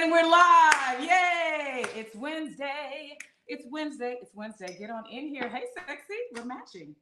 And we're live. Yay! It's Wednesday. It's Wednesday. It's Wednesday. Get on in here. Hey, sexy. We're matching.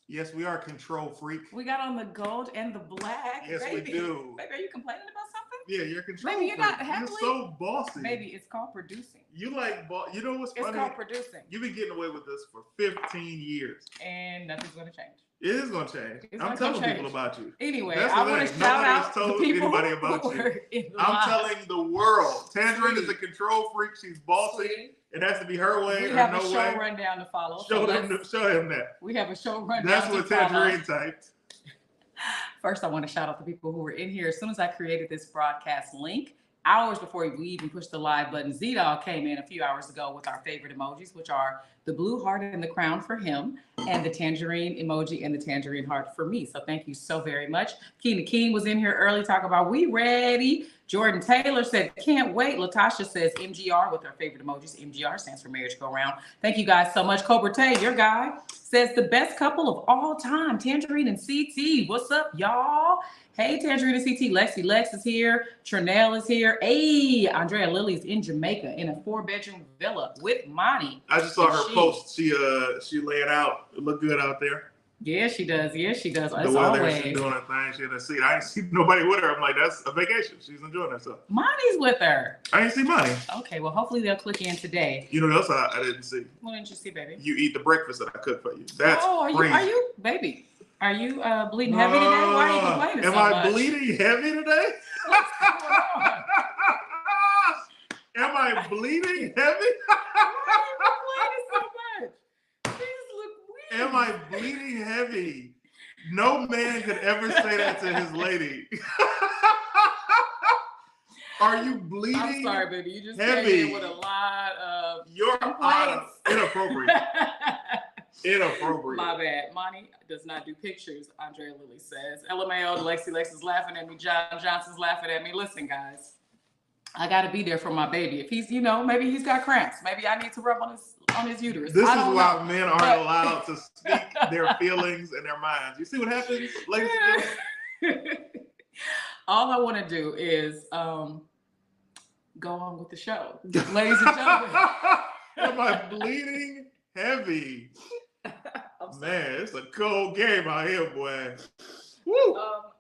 Yes, we are control freak. We got on the gold and the black. Yes, baby. we do. Baby, are you complaining about something? Yeah, you're control Maybe you're freak. not happily. You're so bossy. Maybe it's called producing. You like you know what's funny? It's called producing. You've been getting away with this for 15 years. And nothing's going to change. It is going to change. I'm telling people about you. Anyway, That's I want to shout out told the people anybody about you. I'm telling the world. Tanjareen is a control freak. She's bossy. Sweet. It has to be her way we or have no a show way. rundown to follow. Show him that. We have a show rundown. That's what Tanjareen typed. First, I want to shout out the people who were in here. As soon as I created this broadcast link, hours before we even pushed the live button, Z-Dog came in a few hours ago with our favorite emojis, which are the blue heart and the crown for him, and the tangerine emoji and the tangerine heart for me. So thank you so very much. Keena King was in here early talking about we ready. Jordan Taylor said, can't wait. Latasha says MGR with her favorite emojis. MGR stands for Marriage Go Round. Thank you guys so much. Cobra Tay, your guy, says the best couple of all time, Tanjareen and CT. What's up, y'all? Hey, Tanjareen and CT. Lexi Lex is here. Trinell is here. Hey, Andrea Lily's in Jamaica in a 4-bedroom villa with Monty. I just saw her post. She laid out. It looked good out there. Yeah, she does. Yeah, she does. The weather, she's doing her thing. She in a seat. I ain't see nobody with her. I'm like, that's a vacation. She's enjoying herself. Monty's with her. I ain't see Monty. Okay, well, hopefully they'll click in today. You know what else I didn't see? What didn't you see, baby? You eat the breakfast that I cooked for you. That's crazy. Are you, baby? Are you bleeding heavy today? Why are you complaining so much? Am I bleeding heavy today? What's going on? Am I bleeding heavy? Why are you complaining so much? These look weird. Am I bleeding heavy? No man could ever say that to his lady. Are you bleeding? I'm sorry, baby. You just heavy. came in with a lot of complaints. Inappropriate. Inappropriate. My bad. Monty does not do pictures, Andrea Lily says. LMAO, Lexi Lex is laughing at me. John Johnson's laughing at me. Listen, guys, I got to be there for my baby. If he's, maybe he's got cramps. Maybe I need to rub on his uterus. This is why men aren't allowed to speak their feelings and their minds. You see what happens, ladies and gentlemen? All I want to do is go on with the show. Ladies and gentlemen. Am I bleeding heavy? Man, it's a cold game out here, boy. Woo.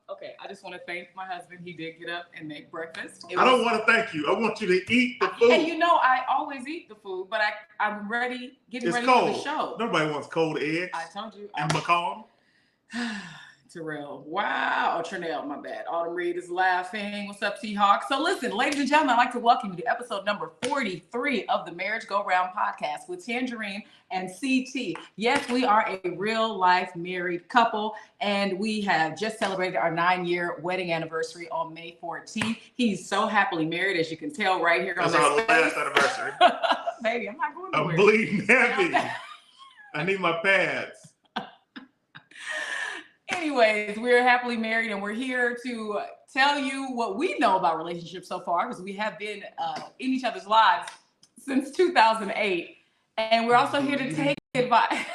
Okay, I just want to thank my husband. He did get up and make breakfast. I don't want to thank you. I want you to eat the food. And I always eat the food, but I'm ready, getting ready for the show. Nobody wants cold eggs. I told you. And macaron. Terrell. Wow. Oh, Trinell, my bad. Autumn Reed is laughing. What's up, T-Hawk? So listen, ladies and gentlemen, I'd like to welcome you to episode number 43 of the Marriage Go Round podcast with Tanjareen and CT. Yes, we are a real life married couple, and we have just celebrated our 9-year wedding anniversary on May 14th. He's so happily married, as you can tell right here. That's our last anniversary. Baby, I'm not going nowhere. I'm bleeding heavy. I need my pads. Anyways, we're happily married, and we're here to tell you what we know about relationships so far, because we have been in each other's lives since 2008. And we're also here to take advice.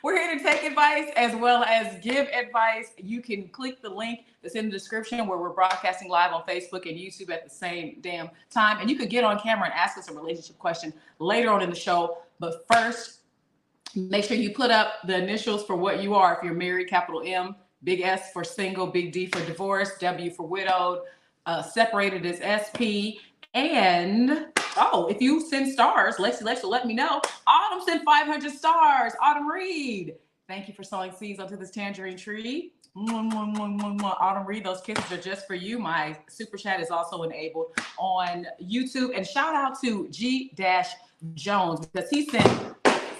We're here to take advice as well as give advice. You can click the link that's in the description where we're broadcasting live on Facebook and YouTube at the same damn time. And you could get on camera and ask us a relationship question later on in the show. But first, make sure you put up the initials for what you are. If you're married, capital M, big S for single, big D for divorce, W for widowed, separated is SP. And, if you send stars, Lexi will let me know. Autumn sent 500 stars. Autumn Reed, thank you for sowing seeds onto this tangerine tree. Autumn Reed, those kisses are just for you. My super chat is also enabled on YouTube. And shout out to G-Jones because he sent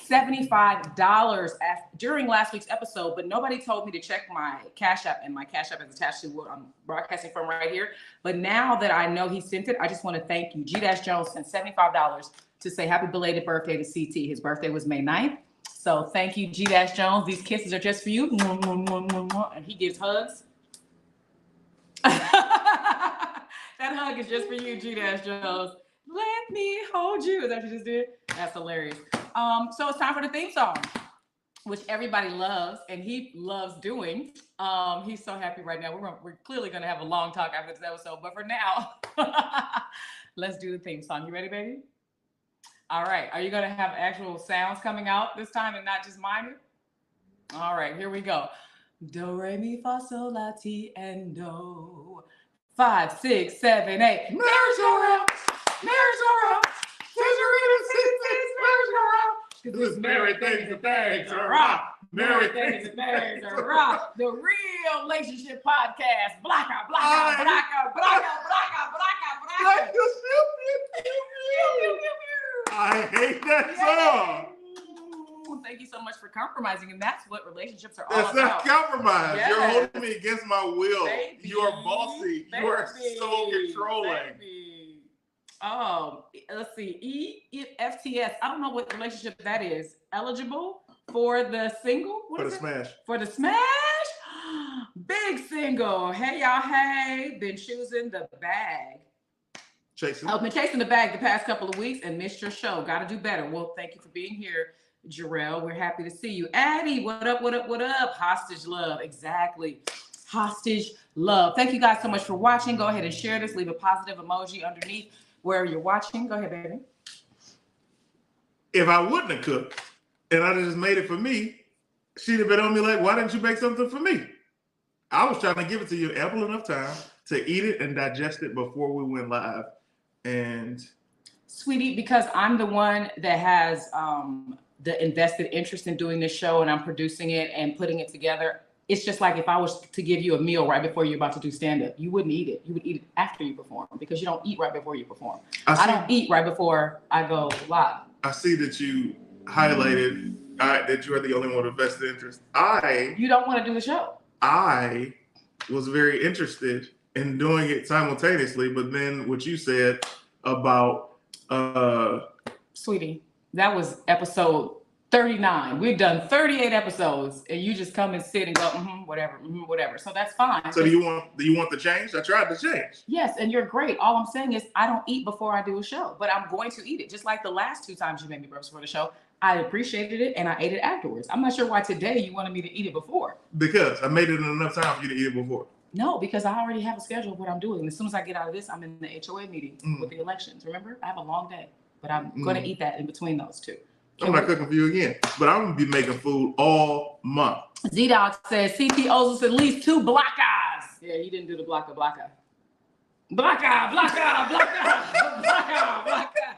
$75 during last week's episode, but nobody told me to check my Cash App, and my Cash App is attached to what I'm broadcasting from right here. But now that I know he sent it, I just want to thank you. G-Jones sent $75 to say happy belated birthday to CT. His birthday was May 9th. So thank you, G-Jones. These kisses are just for you. And he gives hugs. That hug is just for you, G-Jones. Let me hold you. Is that what you just did? That's hilarious. So it's time for the theme song. which everybody loves and he loves doing. He's so happy right now. We're clearly going to have a long talk after this episode, but for now, let's do the theme song. You ready, baby? All right. Are you going to have actual sounds coming out this time and not just mine? All right, here we go. Do, re, mi, fa, sol, la, ti, and do. 5, 6, 7, 8. Merry-go-round, merry-go-round. Tanjareen sings merry-go-round. This merry things and things are rock. Merry things and things are rock. The Real Relationship Podcast. Blacka, blacka, blacka, blacka, blacka, blacka, blacka. I hate that song. Thank you so much for compromising, and that's what relationships are all That's about. not compromise. Yes. You're holding me against my will. Baby, you are bossy. baby, you are so controlling. Baby. Oh, let's see. FTS. I don't know what relationship that is. Eligible for the single? What For is the it? smash. For the smash? Big single. Hey, y'all. Hey. Been choosing the bag. Chasing. I've been chasing the bag the past couple of weeks and missed your show. Got to do better. Well, thank you for being here, Jarrell. We're happy to see you. Addie, what up, what up, what up? Hostage love. Exactly. Hostage love. Thank you guys so much for watching. Go ahead and share this. Leave a positive emoji underneath where you're watching. Go ahead, baby. If I wouldn't have cooked and I just made it for me, she'd have been on me like, why didn't you make something for me? I was trying to give it to you ample enough time to eat it and digest it before we went live. And sweetie, because I'm the one that has the invested interest in doing this show and I'm producing it and putting it together. It's just like if I was to give you a meal right before you're about to do stand-up, you wouldn't eat it. You would eat it after you perform because you don't eat right before you perform. I don't eat right before I go live. I see that you highlighted that you are the only one with vested interest. You don't want to do the show. I was very interested in doing it simultaneously, but then what you said about sweetie, that was episode 39. We've done 38 episodes and you just come and sit and go, whatever, whatever. So that's fine. So do you want the change? I tried to change. Yes, and you're great. All I'm saying is I don't eat before I do a show, but I'm going to eat it. Just like the last 2 times you made me breakfast for the show, I appreciated it and I ate it afterwards. I'm not sure why today you wanted me to eat it before. Because I made it in enough time for you to eat it before. No, because I already have a schedule of what I'm doing. And as soon as I get out of this, I'm in the HOA meeting with the elections. Remember, I have a long day, but I'm going to eat that in between those 2. I'm not cooking for you again, but I'm going to be making food all month. Z-Dog says CP owes us at least 2 black eyes. Yeah, you didn't do the black eye. Black eye, black eye, black eye, black eye, black eye.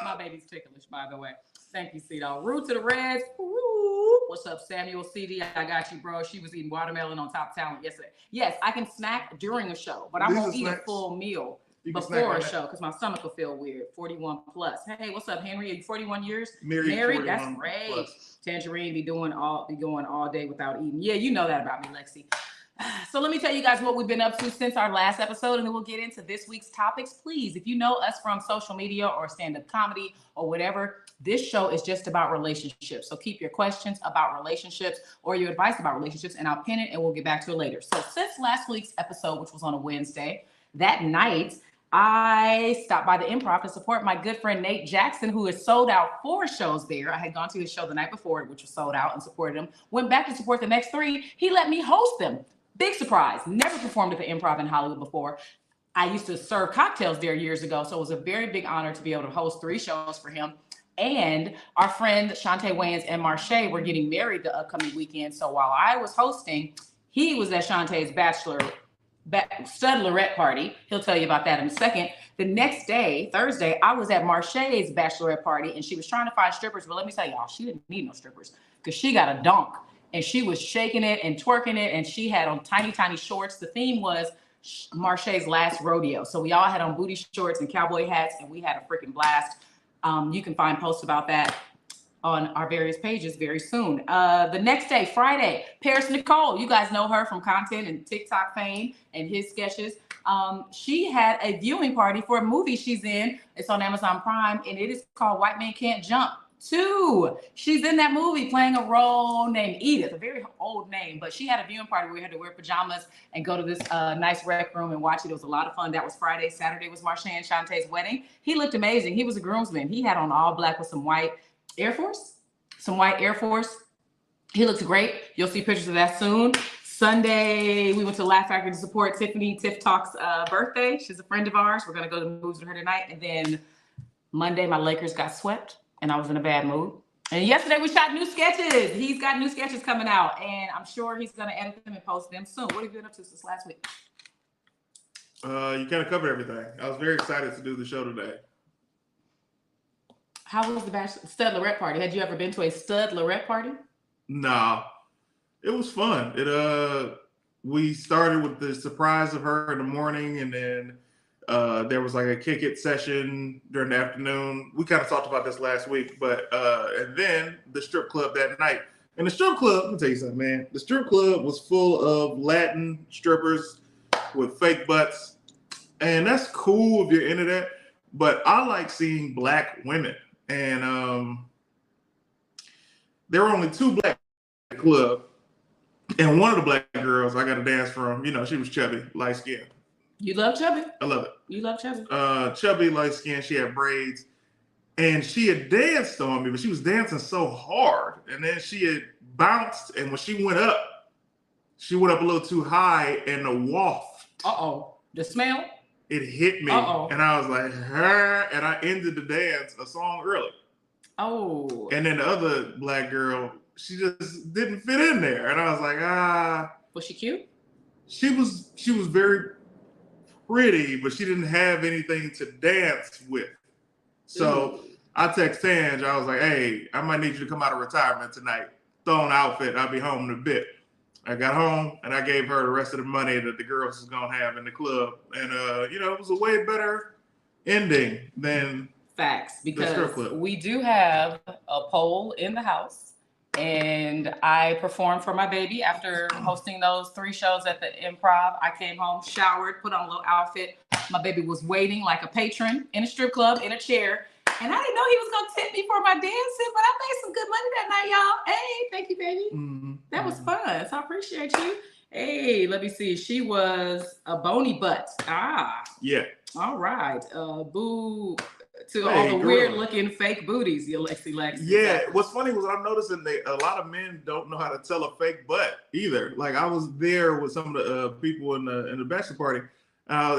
My baby's ticklish, by the way. Thank you, C-Dog. Root to the Reds. Ooh. What's up, Samuel CD? I got you, bro. She was eating watermelon on Top Talent yesterday. Yes, I can snack during a show, but I won't eat a full meal before a show because my stomach will feel weird. 41 plus. Hey, what's up, Henry? Are you 41 years? Married? That's great. Plus. Tanjareen be going all day without eating. Yeah, you know that about me, Lexi. So let me tell you guys what we've been up to since our last episode, and then we'll get into this week's topics. Please, if you know us from social media or stand-up comedy or whatever, this show is just about relationships. So keep your questions about relationships or your advice about relationships, and I'll pin it and we'll get back to it later. So since last week's episode, which was on a Wednesday, that night, I stopped by the Improv to support my good friend Nate Jackson, who has sold out 4 shows there. I had gone to his show the night before, which was sold out, and supported him. Went back to support the next 3. He let me host them. Big surprise. Never performed at the Improv in Hollywood before. I used to serve cocktails there years ago, so it was a very big honor to be able to host 3 shows for him. And our friend Shantae Wayans and Marche were getting married the upcoming weekend. So while I was hosting, he was at Shantae's studlerette party. He'll tell you about that in a second. The next day, Thursday, I was at Marche's bachelorette party and she was trying to find strippers. But let me tell y'all, she didn't need no strippers because she got a donk and she was shaking it and twerking it. And she had on tiny, tiny shorts. The theme was Marche's last rodeo. So we all had on booty shorts and cowboy hats and we had a freaking blast. You can find posts about that on our various pages very soon. The next day, Friday, Paris Nicole, you guys know her from content and TikTok fame and his sketches. She had a viewing party for a movie she's in. It's on Amazon Prime and it is called White Man Can't Jump 2. She's in that movie playing a role named Edith, a very old name, but she had a viewing party where we had to wear pajamas and go to this nice rec room and watch it. It was a lot of fun. That was Friday. Saturday was Marche and Shantae's wedding. He looked amazing. He was a groomsman. He had on all black with some white Air Force. some white Air Force. He looks great. You'll see pictures of that soon. Sunday, we went to Laugh Factory to support Tiff Talk's birthday. She's a friend of ours. We're going to go to the movies with her tonight. And then Monday, my Lakers got swept, and I was in a bad mood. And yesterday, we shot new sketches. He's got new sketches coming out, and I'm sure he's going to edit them and post them soon. What have you been up to since last week? You kind of covered everything. I was very excited to do the show today. How was the stud Lorette party? Had you ever been to a stud Lorette party? Nah, it was fun. We started with the surprise of her in the morning, and then there was like a kick it session during the afternoon. We kind of talked about this last week, but and then the strip club that night. And the strip club, let me tell you something, man. The strip club was full of Latin strippers with fake butts, and that's cool if you're into that. But I like seeing black women, and there were only 2 black in the club, and one of the black girls I got to dance from. You know, she was chubby, light skin. You love chubby? I love it. You love chubby? Chubby, light skin. She had braids, and she had danced on me, but she was dancing so hard, and then she had bounced, and when she went up a little too high, and the waft. The smell? It hit me, and I was like, her, and I ended the dance a song early. Oh. And then the other black girl, she just didn't fit in there, and I was like, Was she cute? She was very pretty, but she didn't have anything to dance with. So I text Tanj, I was like, hey, I might need you to come out of retirement tonight. Throw on an outfit, I'll be home in a bit. I got home and I gave her the rest of the money that the girls was gonna have in the club. And it was a way better ending than facts, because the strip club. We do have a pole in the house, and I performed for my baby after hosting those 3 shows at the Improv. I came home, showered, put on a little outfit. My baby was waiting like a patron in a strip club in a chair. And I didn't know he was going to tip me for my dancing, but I made some good money that night, y'all. Hey, thank you, baby. Mm-hmm. That was fun. So I appreciate you. Hey, let me see. She was a bony butt. Yeah. All right. Boo to all the weird looking fake booties, you Lexi. Yeah. What's funny was I'm noticing that a lot of men don't know how to tell a fake butt either. Like I was there with some of the people in the bachelor party.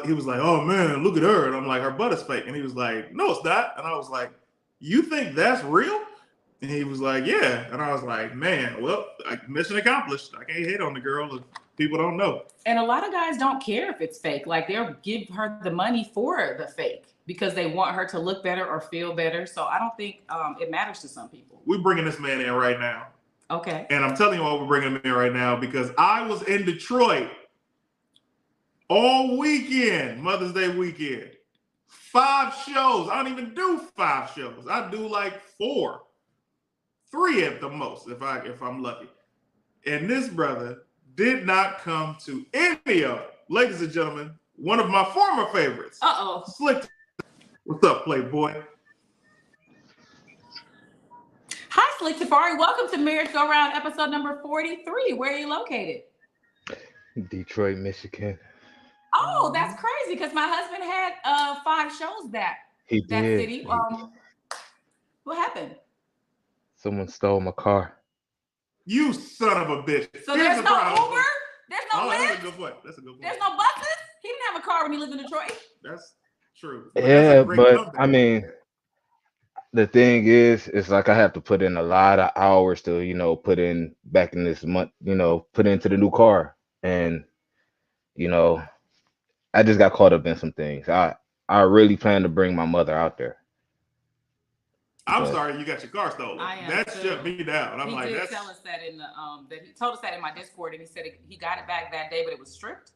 He was like, oh man, look at her. And I'm like, her butt is fake. And he was like, no, it's not. And I was like, you think that's real? And he was like, yeah. And I was like, man, well, mission accomplished. I can't hate on the girl if people don't know. And a lot of guys don't care if it's fake. Like they'll give her the money for the fake because they want her to look better or feel better. So I don't think it matters to some people. We're bringing this man in right now. Okay. And I'm telling you why we're bringing him in right now, because I was in Detroit all weekend, Mother's Day weekend. 5 shows. I don't even do 5 shows. I do like 4. 3 at the most, if I'm lucky. And this brother did not come to any of it. Ladies and gentlemen, one of my former favorites. Slick. What's up, Playboy? Hi, Slick Tafari. Welcome to Marriage Go Round, episode number 43. Where are you located? Detroit, Michigan. Oh, that's crazy because my husband had 5 shows that city. What happened? Someone stole my car. You son of a bitch. So there's no Uber? There's no Lyft? That's a good point. There's no buses? He didn't have a car when he lived in Detroit. That's true. Yeah, but I mean, the thing is, it's like I have to put in a lot of hours to, put in back in this month, put into the new car. And, I just got caught up in some things. I really plan to bring my mother out there. I'm sorry you got your car stolen. That shut me down. He did tell us that in the that he told us that in my Discord, and he said he got it back that day, but it was stripped.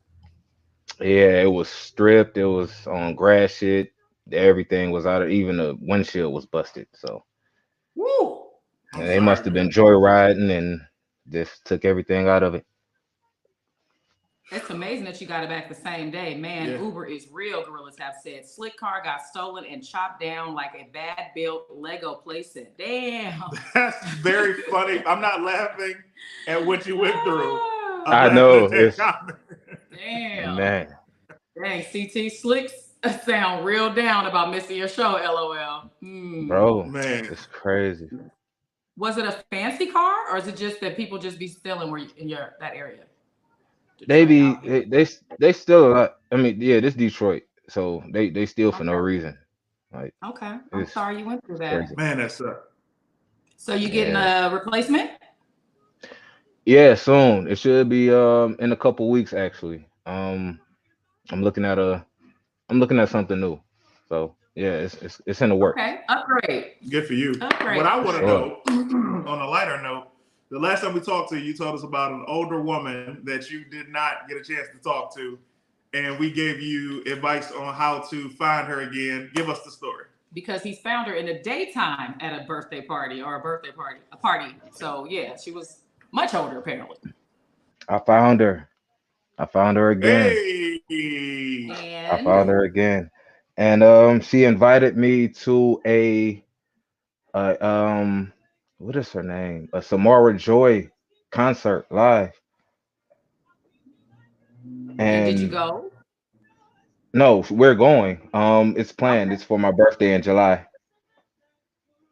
Yeah, it was stripped. It was on grass shit. Everything was out of, even the windshield was busted. So woo. And they must have been joyriding and just took everything out of it. It's amazing that you got it back the same day. Man, yeah. Uber is real, gorillas have said. Slick car got stolen and chopped down like a bad-built Lego playset. Damn. That's very funny. I'm not laughing at what you went through. I know. Damn. Man. Dang, CT Slicks sound real down about missing your show, LOL. Bro, man, it's crazy. Was it a fancy car, or is it just that people just be stealing where in that area? They Detroit be out here. they still a lot. I mean, yeah, this Detroit, so they steal for no Okay. reason. Like Okay. I'm it's sorry you went through that. crazy. Man, that sucks. So you getting Yeah, a replacement? yeah. Soon it should be in a couple weeks actually. I'm looking at something new. So yeah, it's in the works Okay. Upgrade. Good for you. What Upgrade I for for want to sure. sure. know, on a lighter note, the last time we talked to you, you told us about an older woman that you did not get a chance to talk to, and we gave you advice on how to find her again. Give us the story. Because he's found her in the daytime at a birthday party or a party. So yeah, she was much older apparently. I found her. I found her again. Hey, I And found her again, and she invited me to a what is her name? A Samara Joy concert live. did you And go? no, we're going. It's planned. Okay. It's for my birthday in July.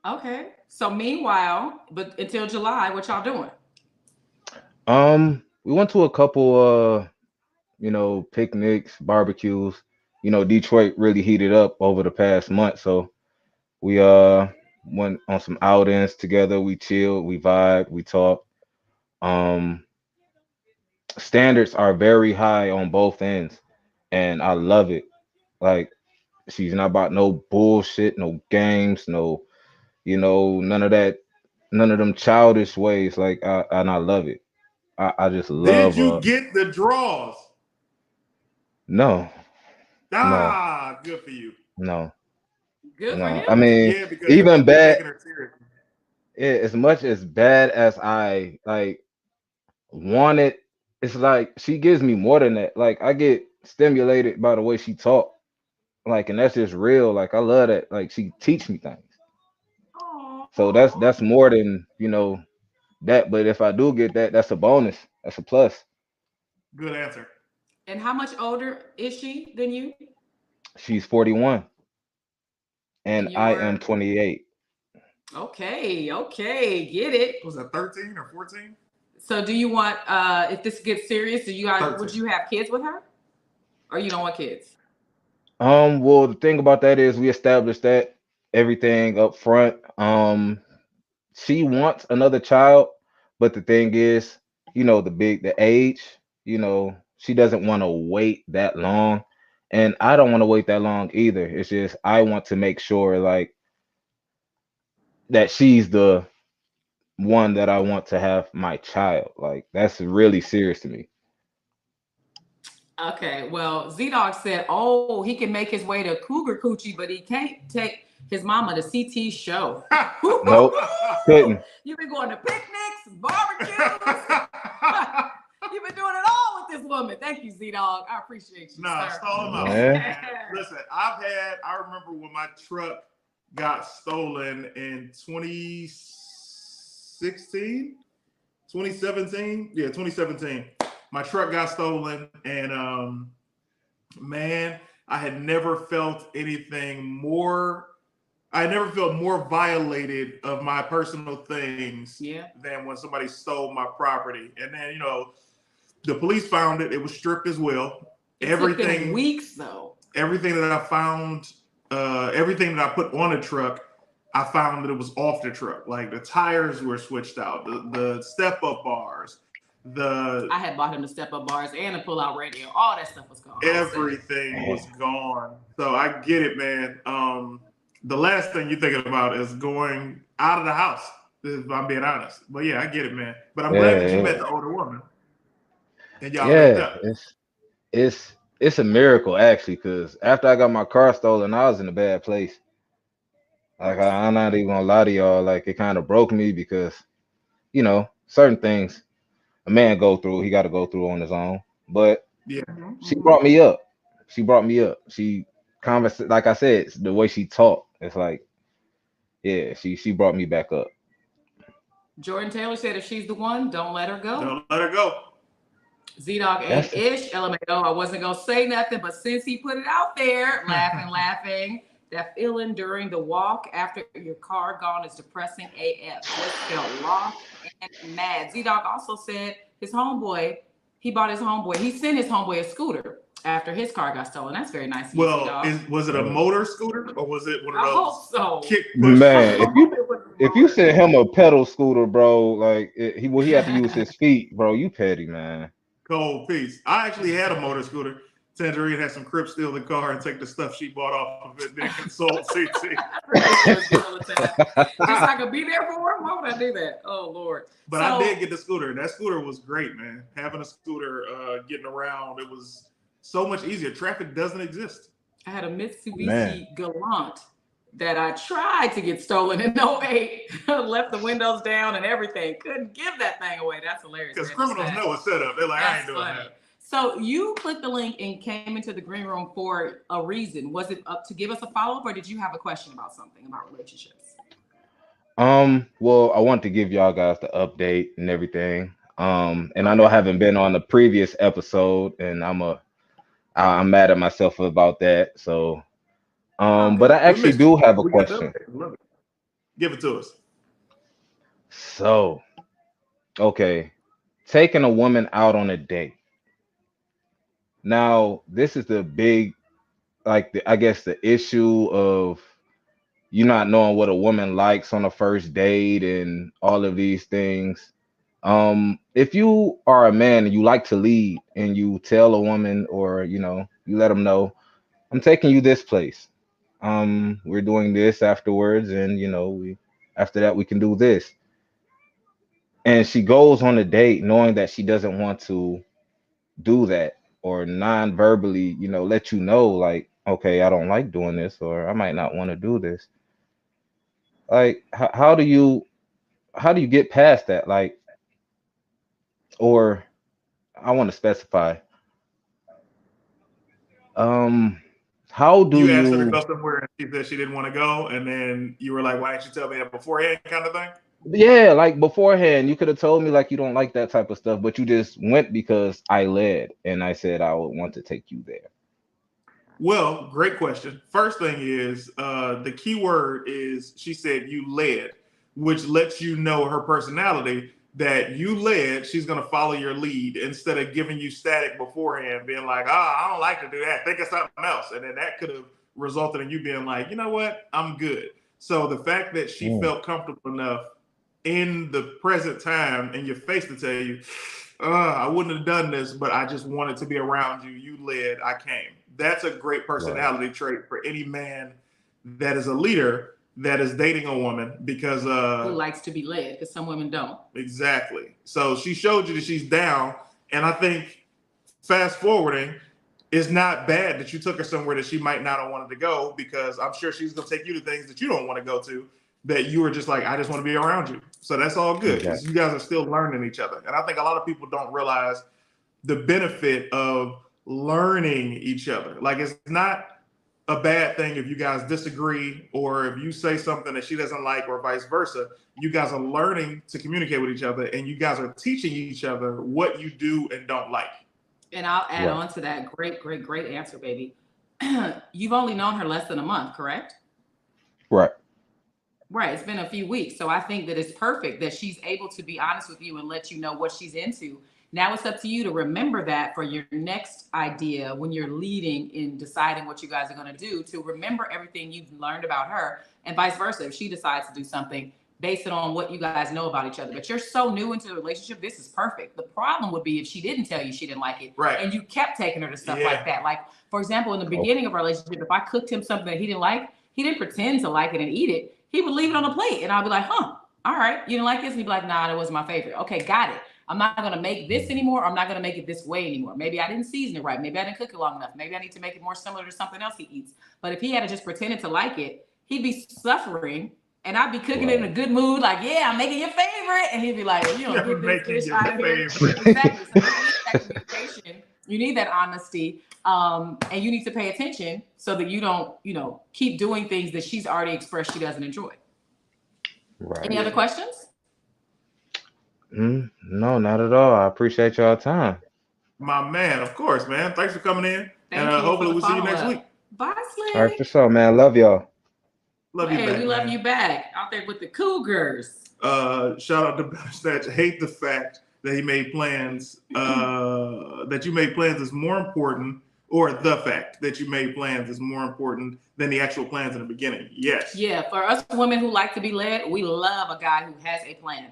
Okay. So meanwhile, but until July, what y'all doing? We went to a couple picnics, barbecues. Detroit really heated up over the past month, so we went on some outings together. We chilled, we vibed, we talked. Um, Standards are very high on both ends, and I love it. Like she's not about no bullshit, no games, no, none of that, none of them childish ways. Like and I love it. I just did love you get the draws? no, no, Ah, good for you. no, Good for no. him. I mean, Yeah, because it even meant you bad, taking her serious. as much as bad as I like want it, it's like she gives me more than that. Like I get stimulated by the way she talk. Like, and that's just real. Like I love that. Like she teach me things. So Aww. that's more than that. But if I do get that, that's a bonus. That's a plus. Good answer. And how much older is she than you? She's 41 And and I am you're 28. okay, okay, get it. Was that 13 or 14? So do you want if this gets serious, do you guys would 13. you have kids with her? Or you don't want kids? Well, the thing about that is we established that everything up front. She wants another child, but the thing is, the age, she doesn't want to wait that long. And I don't want to wait that long either. It's just I want to make sure like that she's the one that I want to have my child. Like that's really serious to me. Okay, well, Z Dog said, oh, he can make his way to Cougar Coochie, but he can't take his mama to CT show. Nope, couldn't. You've been going to picnics, barbecues. You've been doing it all with this woman. Thank you, Z Dog. I appreciate you, Nah, sir. stall him out. Yeah. Man, listen, I remember when my truck got stolen in 2016, 2017. Yeah, 2017. My truck got stolen, and man, I had never felt anything more. I never felt more violated of my personal things than when somebody stole my property. And then, the police found it. It was stripped as well. It took them weeks, though. Everything that I found, everything that I put on the truck, I found that it was off the truck. Like the tires were switched out, the step-up bars, I had bought him the step-up bars and the pull-out radio. All that stuff was gone. everything was gone. So I get it, man. The last thing you're thinking about is going out of the house, if I'm being honest. But yeah, I get it, man. But I'm glad that you met the older woman and y'all linked Yeah, up. it's a miracle actually, because after I got my car stolen, I was in a bad place. Like I'm not even gonna lie to y'all, like it kind of broke me because certain things a man go through, he got to go through on his own. But Yeah. she brought me up. She brought me up. She like I said, the way she talked, it's like, yeah, she brought me back up. Jordan Taylor said if she's the one, don't let her go. Don't let her go. Z-Dog That's ain't ish, LMAO. I wasn't going to say nothing, but since he put it out there, laughing. That feeling during the walk after your car gone is depressing AF. Just felt lost and mad. Z-Dog also said his homeboy, he sent his homeboy a scooter after his car got stolen. That's very nice of you, Well, Z-Dog. was it a motor scooter or was it one of I hope those so. kick push? Man, I hope it was a if you motor. send him a pedal scooter, bro, like he had to use his feet, bro. You petty, man. Cold piece. I actually had a motor scooter. Tanjareen had some Crips steal the car and take the stuff she bought off of it, then consult CT. Ridiculous all the time. Just so I could be there for him. Why would I do that? Oh Lord. But I did get the scooter. That scooter was great, man. Having a scooter, getting around, it was so much easier. Traffic doesn't exist. I had a Mitsubishi Man. Galant that I tried to get stolen in 08. Left the windows down and everything. Couldn't give that thing away. That's hilarious. Because man. criminals know it's set up. They're like, I ain't doing that. So you clicked the link and came into the green room for a reason. Was it up to give us a follow-up, or did you have a question about something about relationships? Well, I want to give y'all guys the update and everything. And I know I haven't been on the previous episode, and I'm mad at myself about that. So, but I actually do have a question. Give it to us. So, okay, taking a woman out on a date. Now, this is the big, I guess the issue of you not knowing what a woman likes on a first date and all of these things. If you are a man and you like to lead and you tell a woman or you let them know, I'm taking you this place. We're doing this afterwards, and after that we can do this. And she goes on a date knowing that she doesn't want to do that or non-verbally, let you know like, okay, I don't like doing this or I might not want to do this. Like, how do you get past that? Like, or I want to specify. How do you asked her to you? go somewhere and she said she didn't want to go, and then you were like, "Why didn't you tell me that beforehand?" Kind of thing. Yeah, like beforehand, you could have told me like you don't like that type of stuff, but you just went because I led and I said I would want to take you there. Well, great question. First thing is the key word is she said you led, which lets you know her personality that you led. She's going to follow your lead instead of giving you static beforehand, being like, I don't like to do that. Think of something else. And then that could have resulted in you being like, you know what? I'm good. So the fact that she felt comfortable enough in the present time in your face to tell you, I wouldn't have done this, but I just wanted to be around you. You led, I came. That's a great personality trait for any man that is a leader that is dating a woman because who likes to be led, because some women don't. Exactly. So she showed you that she's down, and I think fast forwarding, it's not bad that you took her somewhere that she might not have wanted to go, because I'm sure she's gonna take you to things that you don't want to go to, that you were just like, I just want to be around you. So that's all good because you guys are still learning each other. And I think a lot of people don't realize the benefit of learning each other. Like, it's not a bad thing if you guys disagree or if you say something that she doesn't like or vice versa. You guys are learning to communicate with each other, and you guys are teaching each other what you do and don't like. And I'll add on to that. Great answer, baby. You've only known her less than a month, correct? Right. Right. It's been a few weeks. So I think that it's perfect that she's able to be honest with you and let you know what she's into. Now it's up to you to remember that for your next idea when you're leading in deciding what you guys are going to do, to remember everything you've learned about her, and vice versa. If she decides to do something, base it on what you guys know about each other. But you're so new into the relationship, this is perfect. The problem would be if she didn't tell you she didn't like it, and you kept taking her to stuff like that. Like, for example, in the beginning of our relationship, if I cooked him something that he didn't like, he didn't pretend to like it and eat it. He would leave it on the plate, and I'll be like, all right, you didn't like this? And he'd be like, nah, that wasn't my favorite. Okay, got it. I'm not going to make this anymore. I'm not going to make it this way anymore. Maybe I didn't season it right. Maybe I didn't cook it long enough. Maybe I need to make it more similar to something else he eats. But if he had just pretended to like it, he'd be suffering, and I'd be cooking it in a good mood, like, yeah, I'm making your favorite. And he'd be like, well, you don't get this fish out of here. Exactly. So you need that communication. You need that honesty. And you need to pay attention so that you don't, keep doing things that she's already expressed she doesn't enjoy. Right. Any other questions? No, not at all. I appreciate y'all time. My man, of course, man. Thanks for coming in. And hopefully we'll see you next week. Bye, All right, Slick. for sure, man. Love y'all. Love you Hey, back, we love man. you back out there with the Cougars. Shout out to Better Snatch. Hate the fact that he made plans. That you made plans is more important, or the fact that you made plans is more important than the actual plans in the beginning. Yes. Yeah, for us women who like to be led, we love a guy who has a plan.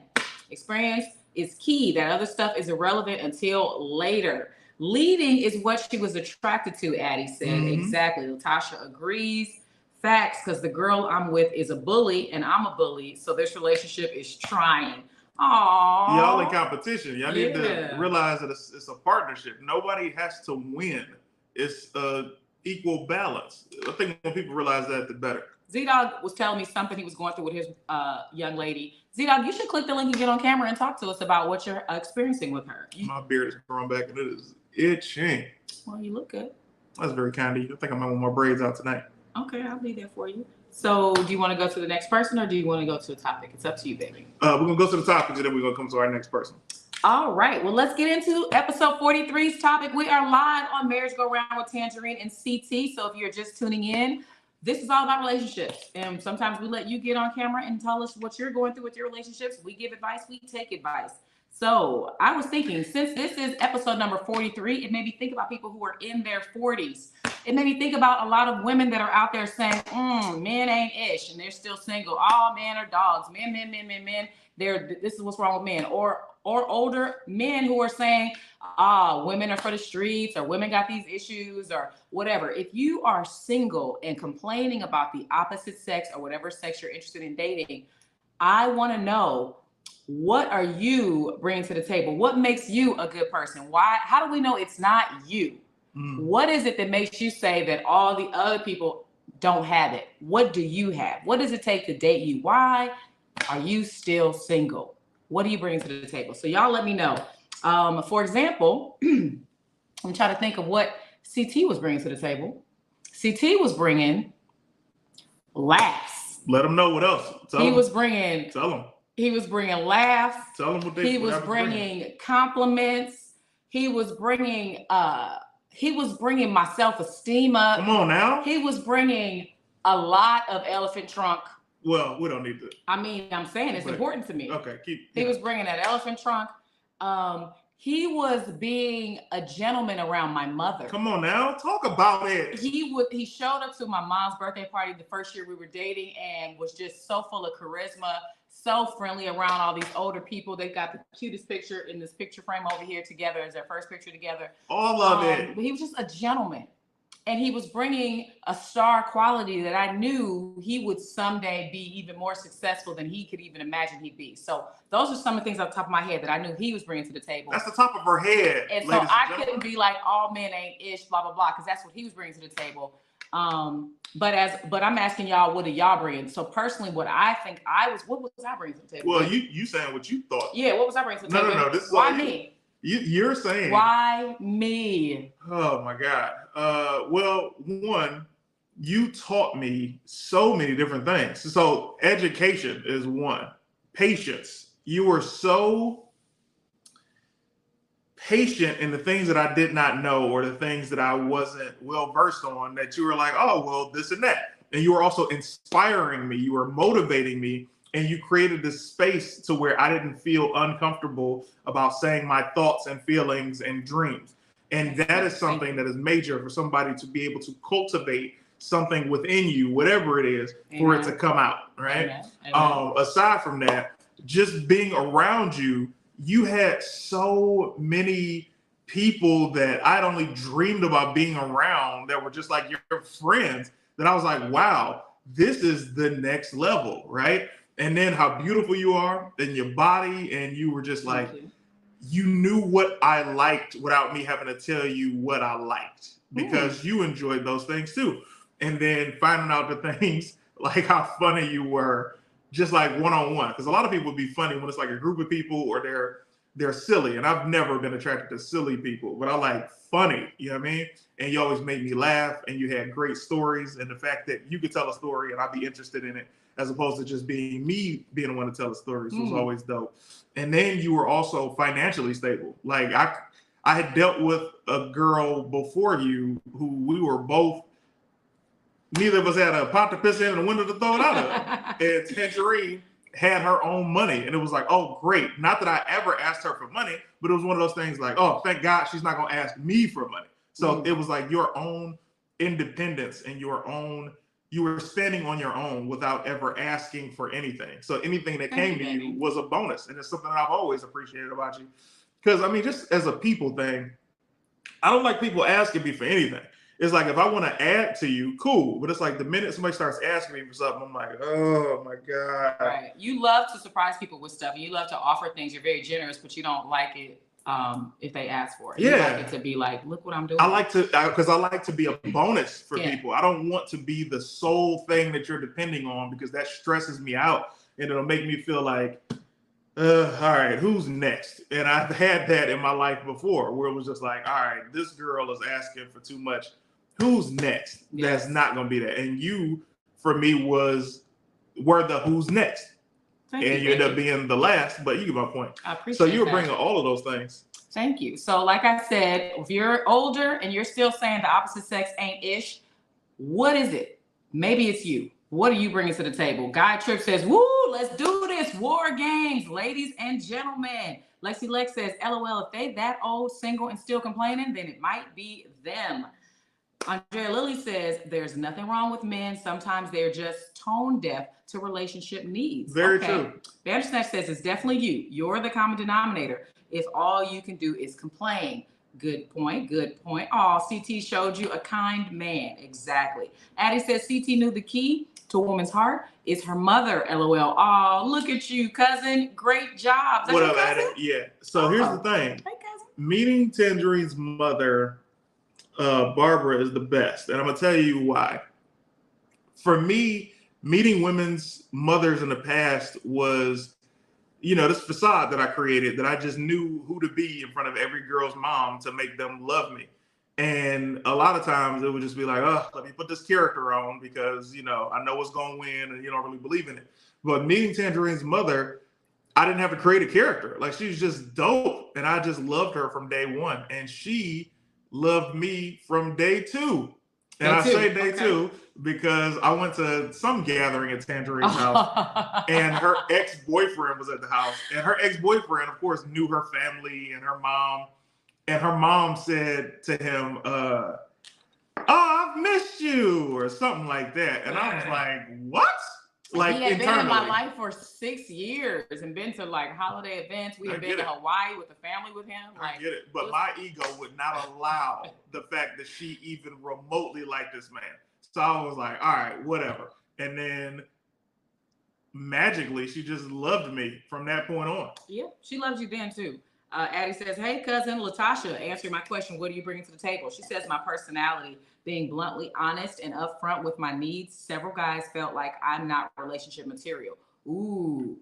Experience is key. That other stuff is irrelevant until later. Leading is what she was attracted to, Addie said. Mhm. Exactly. Latasha agrees. Facts, because the girl I'm with is a bully and I'm a bully. So this relationship is trying. Aww. Y'all in competition. Y'all need to Yeah. realize that it's a partnership. Nobody has to win. It's equal balance. I think when people realize that, the better. Z-Dog was telling me something he was going through with his young lady. Z-Dog, you should click the link and get on camera and talk to us about what you're experiencing with her. My beard is growing back and it is itching. Well, you look good. That's very kind of you. I think I might want more braids out tonight. Okay, I'll be there for you. So, do you want to go to the next person or do you want to go to the topic? It's up to you, baby. We're going to go to the topic and then we're going to come to our next person. All right. Well, let's get into episode 43's topic. We are live on Marriage Go Round with Tanjareen and CT. So, if you're just tuning in, this is all about relationships. And sometimes we let you get on camera and tell us what you're going through with your relationships. We give advice, we take advice. So I was thinking, since this is episode number 43, it made me think about people who are in their 40s. It made me think about a lot of women that are out there saying, men ain't ish, and they're still single. All men are dogs. Men. This is what's wrong with men. Or older men who are saying, women are for the streets, or women got these issues, or whatever. If you are single and complaining about the opposite sex or whatever sex you're interested in dating, I want to know, what are you bringing to the table? What makes you a good person? Why? How do we know it's not you? What is it that makes you say that all the other people don't have it? What do you have? What does it take to date you? Why are you still single? What are you bringing to the table? So y'all let me know. For example, I'm trying to think of what CT was bringing to the table. CT was bringing laughs. Let them know what else. Tell them. He was bringing laughs. Tell them what they. He was bringing compliments. He was bringing my self-esteem up. Come on now. He was bringing a lot of elephant trunk. Well, we don't need to. I mean, I'm saying it's important to me. Okay, He was bringing that elephant trunk. He was being a gentleman around my mother. Come on now, talk about it. He showed up to my mom's birthday party the first year we were dating and was just so full of charisma, so friendly around all these older people. They got the cutest picture in this picture frame over here together as their first picture together. All of it. But he was just a gentleman. And he was bringing a star quality that I knew he would someday be even more successful than he could even imagine he'd be. So those are some of the things off the top of my head that I knew he was bringing to the table. That's the top of her head. And so I couldn't be like, all men ain't ish, blah, blah, blah, because that's what he was bringing to the table. But I'm asking y'all, what are y'all bringing? So personally, what I think what was I bringing to the table? Well, you saying what you thought. Yeah, what was I bringing to the table? No. This is why me? You're saying why me? Oh my God. Well, one, you taught me so many different things. So education is one. Patience. You were so patient in the things that I did not know or the things that I wasn't well versed on, that you were like, oh, well, this and that. And you were also inspiring me. You were motivating me. And you created this space to where I didn't feel uncomfortable about saying my thoughts and feelings and dreams. And that is something that is major for somebody to be able to cultivate something within you, whatever it is, for it to come out, right? Aside from that, just being around you, you had so many people that I'd only dreamed about being around that were just like your friends, that I was like, wow, this is the next level, right? And then how beautiful you are in your body. And you were just like, you knew what I liked without me having to tell you what I liked, because you enjoyed those things too. And then finding out the things like how funny you were, just like one-on-one. Because a lot of people would be funny when it's like a group of people or they're silly. And I've never been attracted to silly people, but I like funny, you know what I mean? And you always made me laugh, and you had great stories. And the fact that you could tell a story and I'd be interested in it, as opposed to just being me being the one to tell the stories, was always dope. And then you were also financially stable. Like I had dealt with a girl before you who we were both neither of us had a pot to piss in and a window to throw it out of. And Tanjareen had her own money. And it was like, oh, great. Not that I ever asked her for money, but it was one of those things like, oh, thank God she's not going to ask me for money. So it was like your own independence and your own, you were standing on your own without ever asking for anything. So anything that came to you was a bonus. And it's something that I've always appreciated about you. Because, I mean, just as a people thing, I don't like people asking me for anything. It's like, if I want to add to you, cool. But it's like the minute somebody starts asking me for something, I'm like, oh my God. Right. You love to surprise people with stuff. And you love to offer things. You're very generous, but you don't like it if they ask for it. Yeah. You like it to be like, look what I'm doing. I like to, because I like to be a bonus for people. I don't want to be the sole thing that you're depending on, because that stresses me out. And it'll make me feel like, all right, who's next? And I've had that in my life before, where it was just like, all right, this girl is asking for too much. Who's next? Yes. That's not going to be that. And you, for me, were the who's next. Thank and you end up being the last, but you get my point. I appreciate So you were that. bringing all of those things. Thank you. So like I said, if you're older and you're still saying the opposite sex ain't ish, what is it? Maybe it's you. What are you bringing to the table? Guy Trip says, woo, let's do this. War games, ladies and gentlemen. Lexi Lex says, LOL, if they that old, single, and still complaining, then it might be them. Andrea Lilly says, there's nothing wrong with men. Sometimes they're just tone deaf to relationship needs. Very true. Bandersnatch says, it's definitely you. You're the common denominator if all you can do is complain. Good point. Good point. Oh, CT showed you a kind man. Exactly. Addie says, CT knew the key to a woman's heart is her mother. LOL. Oh, look at you, cousin. Great job. What up, Addie? Yeah. So here's the thing. Hey, cousin. Meeting Tanjareen's mother, Barbara, is the best. And I'm going to tell you why. For me, meeting women's mothers in the past was, you know, this facade that I created, that I just knew who to be in front of every girl's mom to make them love me. And a lot of times it would just be like, oh, let me put this character on because, you know, I know what's going to win and you don't really believe in it. But meeting Tanjareen's mother, I didn't have to create a character. Like, she was just dope. And I just loved her from day one. And she loved me from day two. And I say day two because I went to some gathering at Tanjareen's house and her ex-boyfriend was at the house. And her ex-boyfriend, of course, knew her family and her mom. And her mom said to him, oh, I've missed you, or something like that. And I was like, what? Like, he had internally. been in my life for 6 years and been to like holiday events. We had been to Hawaii with the family with him. I get it. But my ego would not allow the fact that she even remotely liked this man. So I was like, all right, whatever. And then magically, she just loved me from that point on. Yeah, she loves you then too. Addie says, hey, cousin Latasha, answering my question, what are you bringing to the table? She says, my personality, being bluntly honest and upfront with my needs. Several guys felt like I'm not relationship material. Ooh.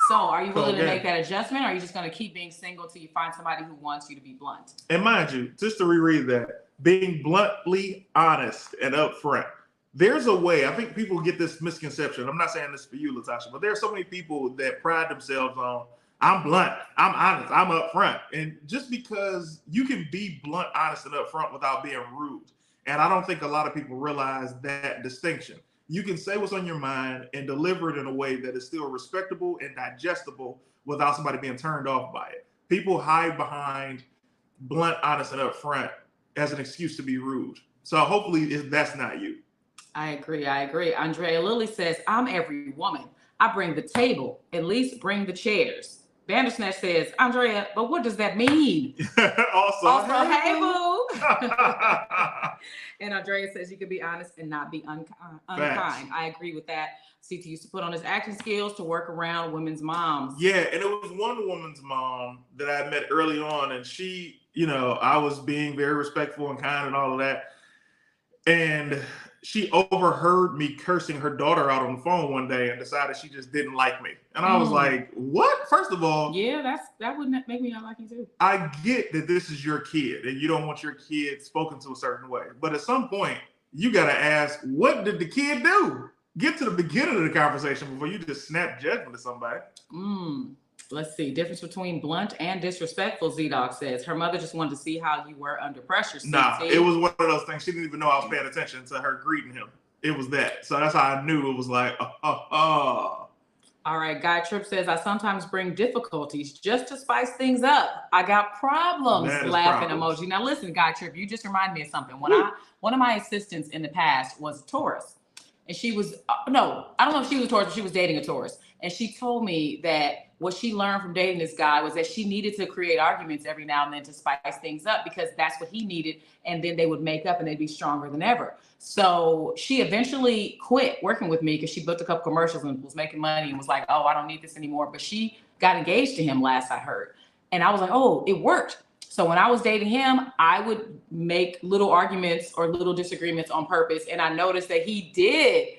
So are you willing to make that adjustment? Or are you just going to keep being single till you find somebody who wants you to be blunt? And mind you, just to reread that, being bluntly honest and upfront. There's a way, I think people get this misconception. I'm not saying this for you, Latasha, but there are so many people that pride themselves on, I'm blunt, I'm honest, I'm upfront. And just because you can be blunt, honest, and upfront without being rude. And I don't think a lot of people realize that distinction. You can say what's on your mind and deliver it in a way that is still respectable and digestible without somebody being turned off by it. People hide behind blunt, honest, and upfront as an excuse to be rude. So hopefully that's not you. I agree. Andrea Lilly says, I'm every woman. I bring the table, at least bring the chairs. Bandersnatch says, Andrea, but what does that mean? Also, hey, boo. And Andrea says you could be honest and not be unkind. I agree with that. CT used to put on his acting skills to work around women's moms. Yeah, and it was one woman's mom that I met early on, and she, you know, I was being very respectful and kind and all of that. And she overheard me cursing her daughter out on the phone one day and decided she just didn't like me. And I was like, what? First of all, yeah, that would make me not like you too. I get that this is your kid and you don't want your kid spoken to a certain way. But at some point, you got to ask, what did the kid do? Get to the beginning of the conversation before you just snap judgment to somebody. Let's see. Difference between blunt and disrespectful, Z-Dog says. Her mother just wanted to see how you were under pressure. Nah, it was one of those things. She didn't even know I was paying attention to her greeting him. it was that. So that's how I knew it was like, All right, Guy Trip says, I sometimes bring difficulties just to spice things up. I got problems, That is laughing problems. emoji. Now listen, Guy Trip, you just remind me of something. One of my assistants in the past was a Taurus. And she was, no, I don't know if she was a Taurus, but she was dating a Taurus. And she told me that what she learned from dating this guy was that she needed to create arguments every now and then to spice things up because that's what he needed. And then they would make up and they'd be stronger than ever. So she eventually quit working with me because she booked a couple commercials and was making money and was like, oh, I don't need this anymore. But she got engaged to him last I heard. And I was like, oh, it worked. So when I was dating him, I would make little arguments or little disagreements on purpose. And I noticed that he did.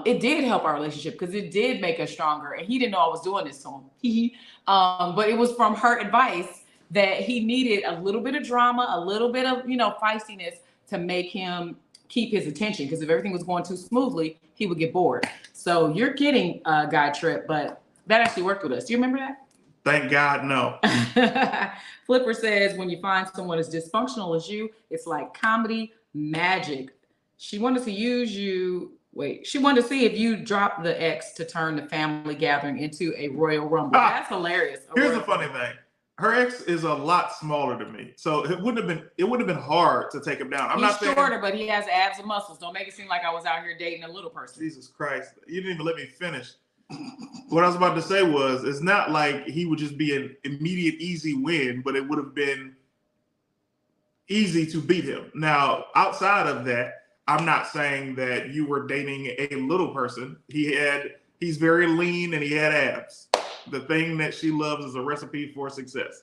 It did help our relationship because it did make us stronger. And he didn't know I was doing this to him. But it was from her advice that he needed a little bit of drama, a little bit of, feistiness to make him keep his attention. Because if everything was going too smoothly, he would get bored. So you're kidding, Guy Trip, but that actually worked with us. Do you remember that? thank God, no. Flipper says, when you find someone as dysfunctional as you, it's like comedy magic. She wanted to use you. Wait, she wanted to see if you dropped the X to turn the family gathering into a Royal Rumble. That's hilarious. Here's the funny thing. Her ex is a lot smaller than me. So it wouldn't have been hard to take him down. I'm not saying shorter, but he has abs and muscles. Don't make it seem like I was out here dating a little person. Jesus Christ. You didn't even let me finish. What I was about to say was, it's not like he would just be an immediate easy win, but it would have been easy to beat him. Now, outside of that, I'm not saying that you were dating a little person. He's very lean and he had abs. The thing that she loves is a recipe for success.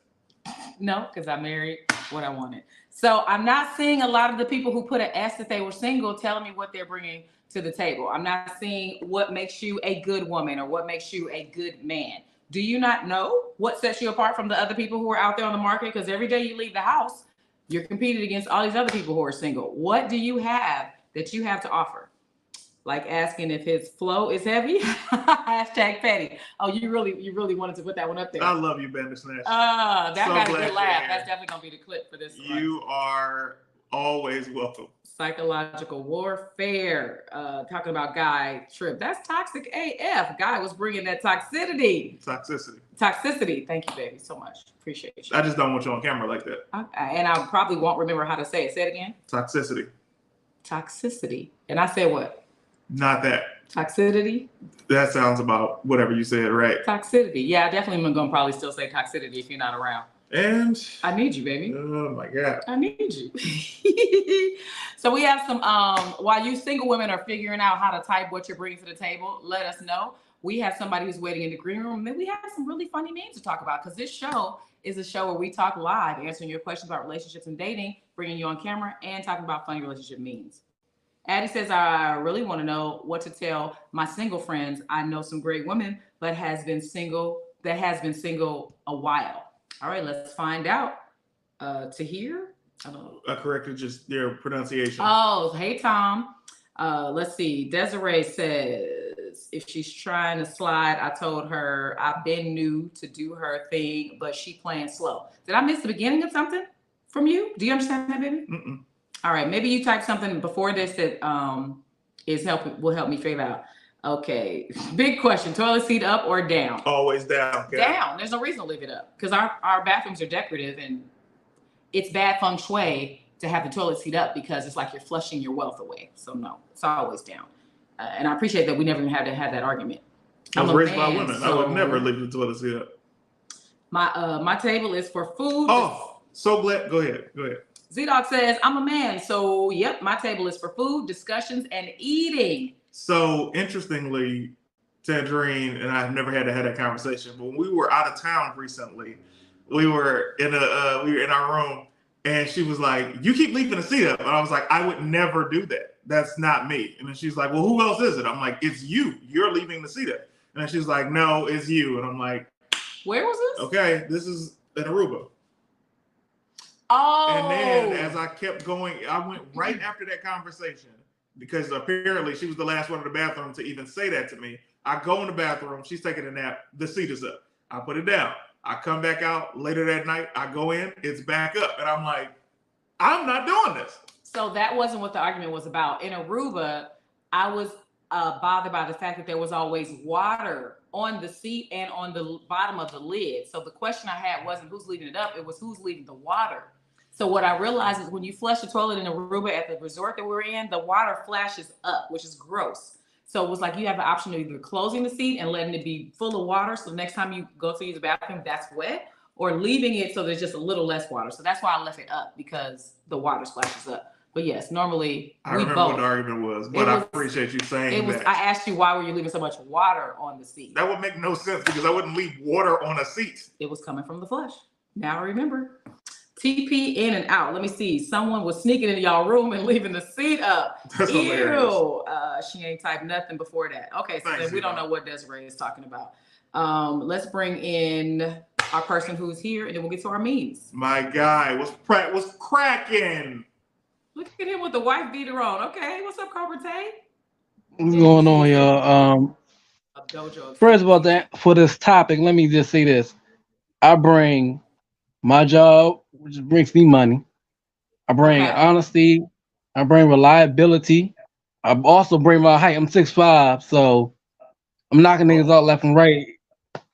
No, because I married what I wanted. So I'm not seeing a lot of the people who put an S that they were single telling me what they're bringing to the table. I'm not seeing what makes you a good woman or what makes you a good man. Do you not know what sets you apart from the other people who are out there on the market? Because every day you leave the house, you're competing against all these other people who are single. What do you have that you have to offer? Like asking if his flow is heavy. Hashtag petty. Oh, you really wanted to put that one up there. I love you, Bandersnatch. That So got a glad good you're laugh. here. That's definitely gonna be the clip for this one. You are always welcome. Psychological warfare. Talking about Guy Trip. That's toxic AF. Guy was bringing that toxicity. Toxicity. Thank you, baby, so much. Appreciate you. I just don't want you on camera like that. And I probably won't remember how to say it. Say it again. Toxicity. Toxicity. And I said what? Not that. Toxicity? That sounds about whatever you said, right? Toxicity. Yeah, I definitely am going to probably still say toxicity if you're not around. And I need you, baby. Oh my God. I need you. So we have some, while you single women are figuring out how to type what you're bringing to the table, let us know. We have somebody who's waiting in the green room. And then we have some really funny names to talk about because this show is a show where we talk live, answering your questions about relationships and dating, bringing you on camera, and talking about funny relationship memes. Addie says, I really want to know what to tell my single friends. I know some great women, but has been single a while. All right, let's find out. Tahir? I don't know. I corrected just their pronunciation. Oh, hey, Tom. Let's see. Desiree says, if she's trying to slide, I told her I've been new to do her thing, but she playing slow. Did I miss the beginning of something from you? Do you understand that, baby? Mm-mm. All right, maybe you type something before this that will help me figure out. Okay, big question: toilet seat up or down? Always down. Okay? Down. There's no reason to leave it up because our bathrooms are decorative and it's bad feng shui to have the toilet seat up because it's like you're flushing your wealth away. So no, it's always down. And I appreciate that we never even had to have that argument. I was raised by women. So I would never leave the toilet seat up. My table is for food. Oh, so glad. Go ahead. Z-Dog says, I'm a man, so yep, my table is for food, discussions, and eating. So interestingly, Tanjareen and I have never had to have that conversation, but when we were out of town recently, we were in our room, and she was like, "You keep leaving the seat up," and I was like, "I would never do that. That's not me." And then she's like, "Well, who else is it?" I'm like, "It's you. You're leaving the seat up." And then she's like, "No, it's you." And I'm like, "Where was this?" Okay, this is in Aruba. Oh. And then as I kept going, I went right after that conversation because apparently she was the last one in the bathroom to even say that to me. I go in the bathroom, she's taking a nap, the seat is up. I put it down. I come back out later that night, I go in, it's back up. And I'm like, I'm not doing this. So that wasn't what the argument was about. In Aruba, I was bothered by the fact that there was always water on the seat and on the bottom of the lid. So the question I had wasn't who's leaving it up, it was who's leaving the water. So what I realized is when you flush the toilet in Aruba at the resort that we're in, the water flashes up, which is gross. So it was like you have the option of either closing the seat and letting it be full of water, so next time you go to use the bathroom, that's wet, or leaving it so there's just a little less water. So that's why I left it up, because the water splashes up. But yes, normally I we remember both. what the argument was, but I appreciate you saying that. I asked you why were you leaving so much water on the seat? That would make no sense because I wouldn't leave water on a seat. It was coming from the flush. Now I remember. TP in and out. Let me see. Someone was sneaking into y'all room and leaving the seat up. That's hilarious. She ain't typed nothing before that. Okay, so then we don't know what Desiree is talking about. Let's bring in our person who's here, and then we'll get to our memes. My guy was cracking. Look at him with the wife beater on. Okay, what's up, Cobra Tay? What's going on, y'all? First of all, for this topic, let me just say this. I bring my job, which brings me money. I bring honesty. I bring reliability. I also bring my height. I'm 6'5", so I'm knocking niggas out left and right.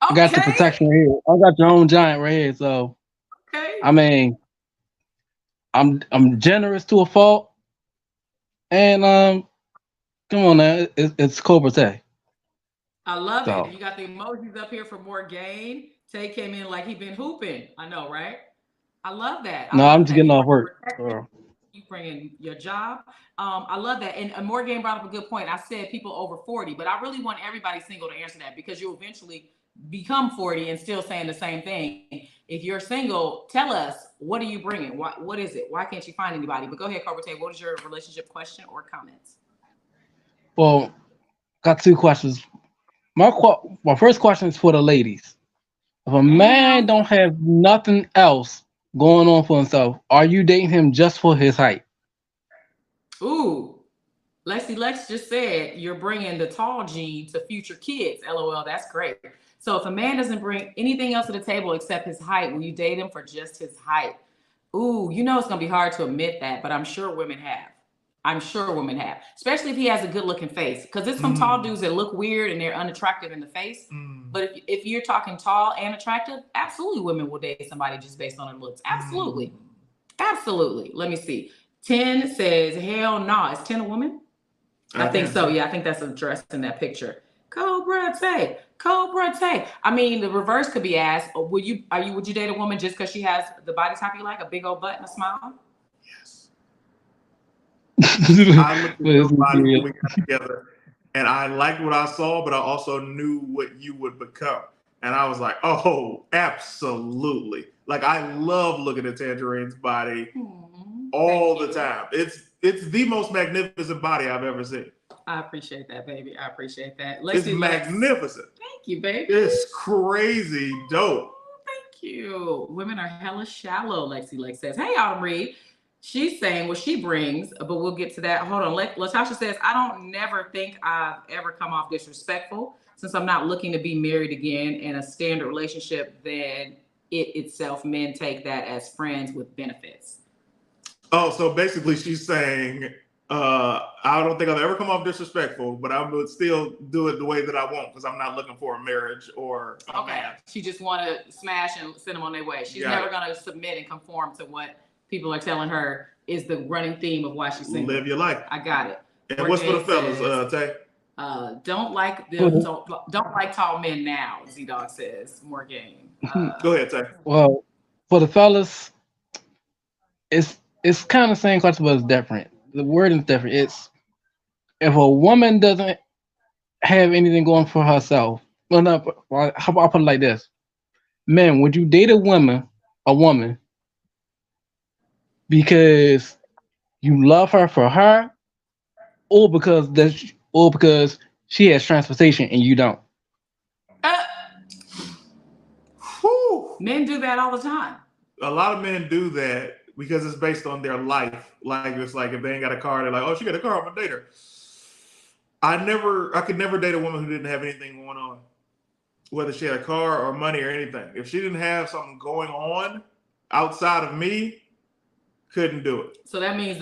I got your protection right here. I got your own giant right here. So, I mean, I'm generous to a fault, and come on now, it's Cobra Tay. I love it. You got the emojis up here for more gain. Tay came in like he been hooping. I know, right? I love that. I'm just getting off work. You bring in your job. I love that. And Morgan brought up a good point. I said people over 40, but I really want everybody single to answer that, because you'll eventually become 40 and still saying the same thing. If you're single, tell us, what are you bringing? What is it? Why can't you find anybody? But go ahead, Cobra Tay. What is your relationship question or comments? Well, got two questions. My first question is for the ladies. If a man don't have nothing else going on for himself, are you dating him just for his height? Ooh, Lex just said you're bringing the tall gene to future kids. LOL, that's great. So if a man doesn't bring anything else to the table except his height, will you date him for just his height? Ooh, you know it's gonna be hard to admit that, but I'm sure women have. Especially if he has a good looking face. Because there's some tall dudes that look weird and they're unattractive in the face. But if you're talking tall and attractive, absolutely women will date somebody just based on their looks. Absolutely. Absolutely. Let me see. 10 says, hell no. Is 10 a woman? I think so. Yeah, I think that's addressed in that picture. Cobra Tay. I mean, the reverse could be asked. Would you date a woman just because she has the body type you like, a big old butt and a smile? Yes. I looked at your body when we got together, and I liked what I saw, but I also knew what you would become. And I was like, oh, absolutely. Like, I love looking at Tanjareen's body all the time. It's the most magnificent body I've ever seen. I appreciate that, baby. I appreciate that. It's magnificent. Thank you, baby. It's crazy dope. Thank you. Women are hella shallow, Lex says. Hey, Autumn Reed. She's saying what she brings, but we'll get to that. Hold on. Latasha says, I don't never think I've ever come off disrespectful, since I'm not looking to be married again in a standard relationship. Then it itself, men take that as friends with benefits. Oh, so basically she's saying, I don't think I've ever come off disrespectful, but I would still do it the way that I want, because I'm not looking for a marriage or a man. She just want to smash and send them on their way. She's never going to submit and conform to what people are telling her is the running theme of why she's single. Live your life. I got it. And what's for the fellas, Tay? Don't like tall men now, Z-Dog says. More game. Go ahead, Tay. Well, for the fellas, it's kind of the same question, but it's different. The wording is different. It's if a woman doesn't have anything going for herself. Well, no, how about I put it like this? Men, would you date a woman because you love her for her, or because she has transportation and you don't? Men do that all the time. A lot of men do that because it's based on their life. Like, it's like if they ain't got a car, they're like, oh, she got a car, I'm gonna date her. I could never date a woman who didn't have anything going on, whether she had a car or money or anything. If she didn't have something going on outside of me, Couldn't do it. So that means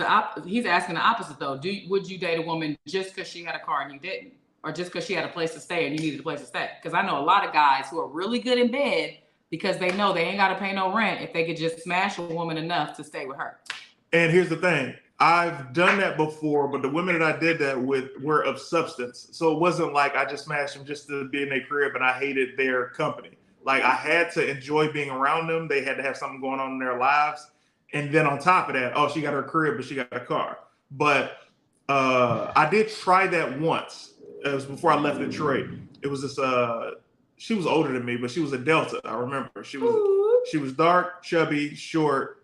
he's asking the opposite though. Would you date a woman just because she had a car and you didn't, or just because she had a place to stay and you needed a place to stay? Because I know a lot of guys who are really good in bed because they know they ain't got to pay no rent if they could just smash a woman enough to stay with her. And here's the thing. I've done that before, but the women that I did that with were of substance. So it wasn't like I just smashed them just to be in their crib and I hated their company. Like I had to enjoy being around them. They had to have something going on in their lives. And then on top of that, oh, she got her crib, but she got a car. But I did try that once. It was before I left Detroit. It was this, she was older than me, but she was a Delta. I remember she was dark, chubby, short,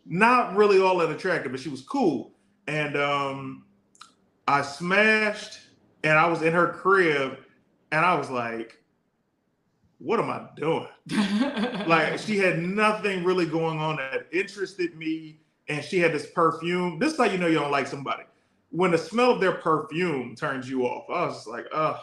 not really all that attractive, but she was cool. And I smashed and I was in her crib and I was like, what am I doing? Like she had nothing really going on that interested me. And she had this perfume. This is how you know you don't like somebody. When the smell of their perfume turns you off. I was just like, ugh.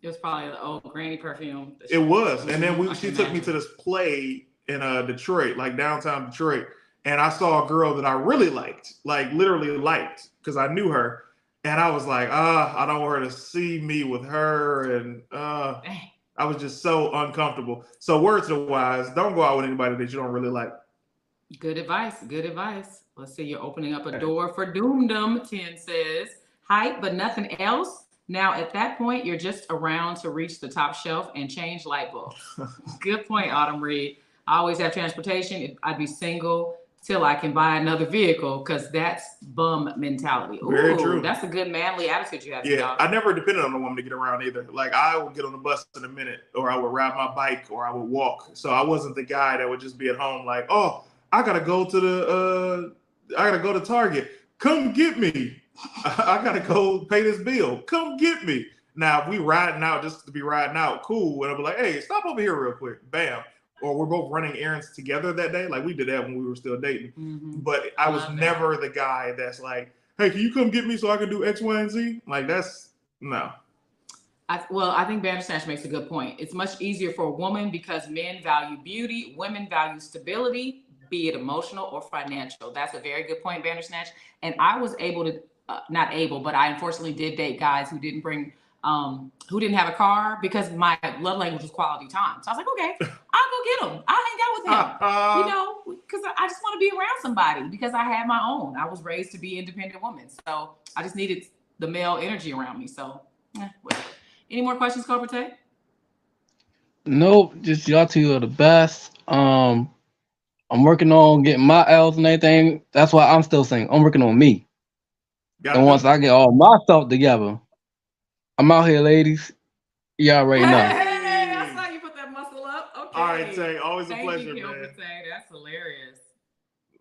It was probably the old granny perfume. It was. And then she took me to this play in Detroit, like downtown Detroit. And I saw a girl that I really liked, like literally liked, because I knew her. And I was like, I don't want her to see me with her. And I was just so uncomfortable. So words to the wise, don't go out with anybody that you don't really like. Good advice. Good advice. Let's see. You're opening up a door for doomdom. 10 says, hype, but nothing else. Now, at that point, you're just around to reach the top shelf and change light bulbs. Good point, Autumn Reed. I always have transportation. I'd be single till I can buy another vehicle because that's bum mentality. Ooh, very true. That's a good manly attitude you have. Yeah, I never depended on a woman to get around either. Like I would get on the bus in a minute, or I would ride my bike, or I would walk. So I wasn't the guy that would just be at home like, oh, I gotta go to Target. Come get me. I gotta go pay this bill. Come get me. Now, if we riding out just to be riding out, cool. And I'll be like, hey, stop over here real quick. Bam. Or we're both running errands together that day. Like we did that when we were still dating. Mm-hmm. But I was never the guy that's like, hey, can you come get me so I can do X, Y, and Z? Like that's no. I think Bandersnatch makes a good point. It's much easier for a woman because men value beauty, women value stability, be it emotional or financial. That's a very good point, Bandersnatch. And I was able to, not able, but I unfortunately did date guys who didn't have a car because my love language was quality time. So I was like, okay, I'll go get him. I'll hang out with him, because I just want to be around somebody because I had my own. I was raised to be an independent woman. So I just needed the male energy around me. So whatever. Any more questions, Cobra Tay? Nope, just y'all two are the best. I'm working on getting my L's and everything. That's why I'm still saying I'm working on me. And once I get all my stuff together, I'm out here, ladies. Y'all already know. Hey, I saw you put that muscle up. Okay. All right, Tay. Always a pleasure, man. Tay. That's hilarious.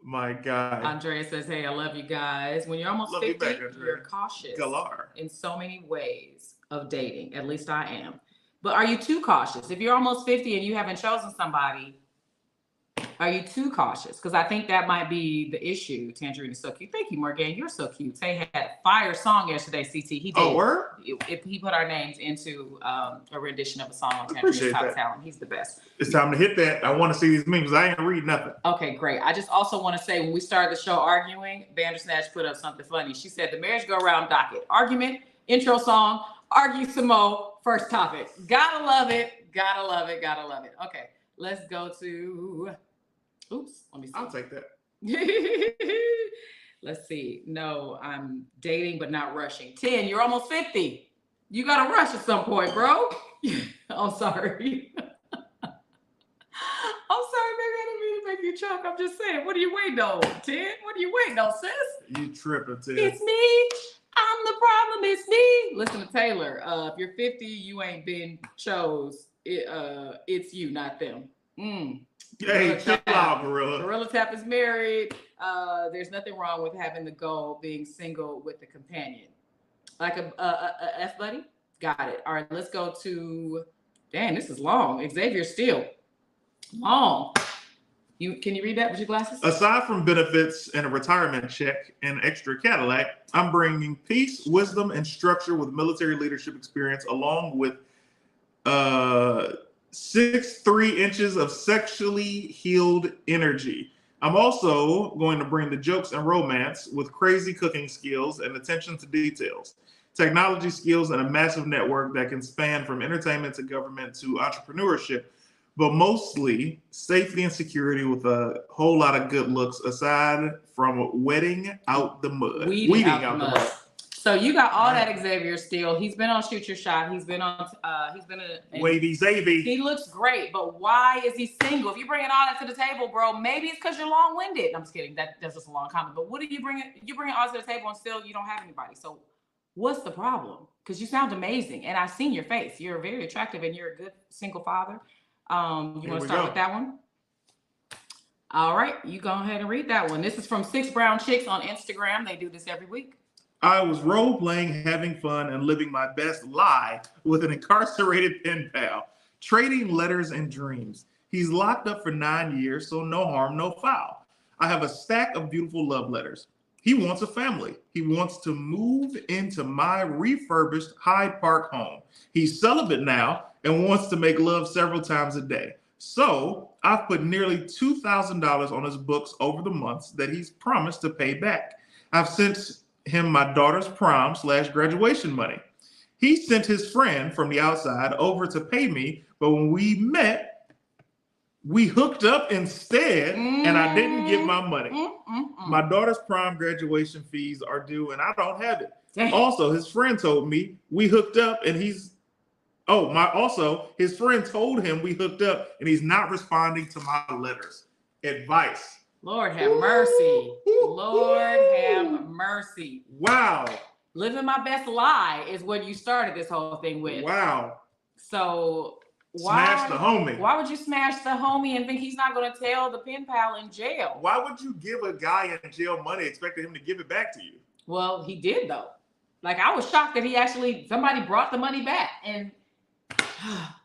My God. Andrea says, hey, I love you guys. When you're almost 50, you're cautious in so many ways of dating. At least I am. But are you too cautious? If you're almost 50 and you haven't chosen somebody, are you too cautious? Because I think that might be the issue. Tanjareen is so cute. Thank you, Morgan. You're so cute. Tay had a fire song yesterday, CT. He did. Oh, word? If he put our names into a rendition of a song on Tanjareen's Top Talent. He's the best. It's time to hit that. I want to see these memes. I ain't read nothing. Okay, great. I just also want to say when we started the show arguing, Bandersnatch put up something funny. She said the marriage go round docket. Argument, intro song, argue some more, first topic. Gotta love it. Gotta love it. Gotta love it. Okay, let's go to... Oops, let me see. I'll take that. Let's see. No, I'm dating but not rushing. 10, you're almost 50. You gotta rush at some point, bro. I'm sorry. I'm sorry, baby. I didn't mean to make you choke. I'm just saying. What are you waiting on, 10? What are you waiting on, sis? You tripping, 10. It's me. I'm the problem. It's me. Listen to Taylor. If you're 50, you ain't been chose. It's you, not them. Hey, chill out, Gorilla. Gorilla Tap is married. There's nothing wrong with having the goal being single with a companion. Like a F buddy? Got it. All right, let's go to... Damn, this is long. Xavier Steele. Long. Can you read that with your glasses? Aside from benefits and a retirement check and extra Cadillac, I'm bringing peace, wisdom, and structure with military leadership experience along with 6'3" of sexually healed energy. I'm also going to bring the jokes and romance with crazy cooking skills and attention to details, technology skills, and a massive network that can span from entertainment to government to entrepreneurship, but mostly safety and security with a whole lot of good looks aside from weeding out the mud. Weeding out the mud. So you got all that Xavier Steele. He's been on Shoot Your Shot. He's been on. He's been in Wavy Xavier. He looks great, but why is he single? If you're bringing all that to the table, bro, maybe it's because you're long-winded. I'm just kidding. That's just a long comment. But what are you bringing? You bringing all to the table and still you don't have anybody. So what's the problem? Because you sound amazing, and I've seen your face. You're very attractive, and you're a good single father. You want to start with that one? All right, you go ahead and read that one. This is from 6 Brown Chicks on Instagram. They do this every week. I was role-playing, having fun, and living my best lie with an incarcerated pen pal, trading letters and dreams. He's locked up for 9 years, so no harm, no foul. I have a stack of beautiful love letters. He wants a family. He wants to move into my refurbished Hyde Park home. He's celibate now and wants to make love several times a day. So I've put nearly $2,000 on his books over the months that he's promised to pay back. I've sent him my daughter's prom/graduation money. He sent his friend from the outside over to pay me, but when we met, we hooked up instead, and I didn't get my money. My daughter's prom graduation fees are due, and I don't have it. Dang. Also, his friend told me we hooked up, and his friend told him we hooked up, and he's not responding to my letters. Advice. Lord have mercy. Lord have mercy. Wow. Living my best lie is what you started this whole thing with. Wow. So Smash the homie. Why would you smash the homie and think he's not going to tell the pen pal in jail? Why would you give a guy in jail money expecting him to give it back to you? Well, he did though. Like I was shocked that somebody brought the money back. And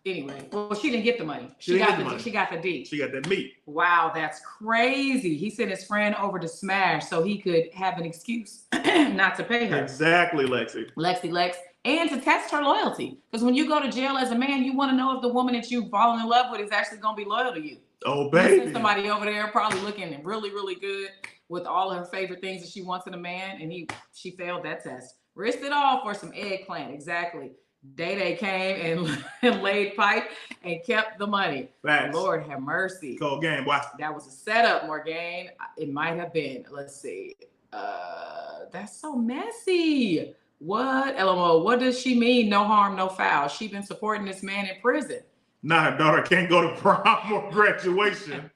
anyway, well, she didn't get the money. She got the D. She got that meat. Wow, that's crazy. He sent his friend over to smash so he could have an excuse not to pay her. Exactly, Lexi. Lex. And to test her loyalty. Because when you go to jail as a man, you want to know if the woman that you've fallen in love with is actually going to be loyal to you. Oh, baby. Send somebody over there probably looking really, really good with all her favorite things that she wants in a man, and she failed that test. Risked it all for some eggplant. Exactly. Day came and laid pipe and kept the money. Facts. Lord have mercy. Cold game, boy. That was a setup, Morgan. It might have been. Let's see. That's so messy. What? LMO, what does she mean? No harm, no foul. She been supporting this man in prison. Now her daughter can't go to prom or graduation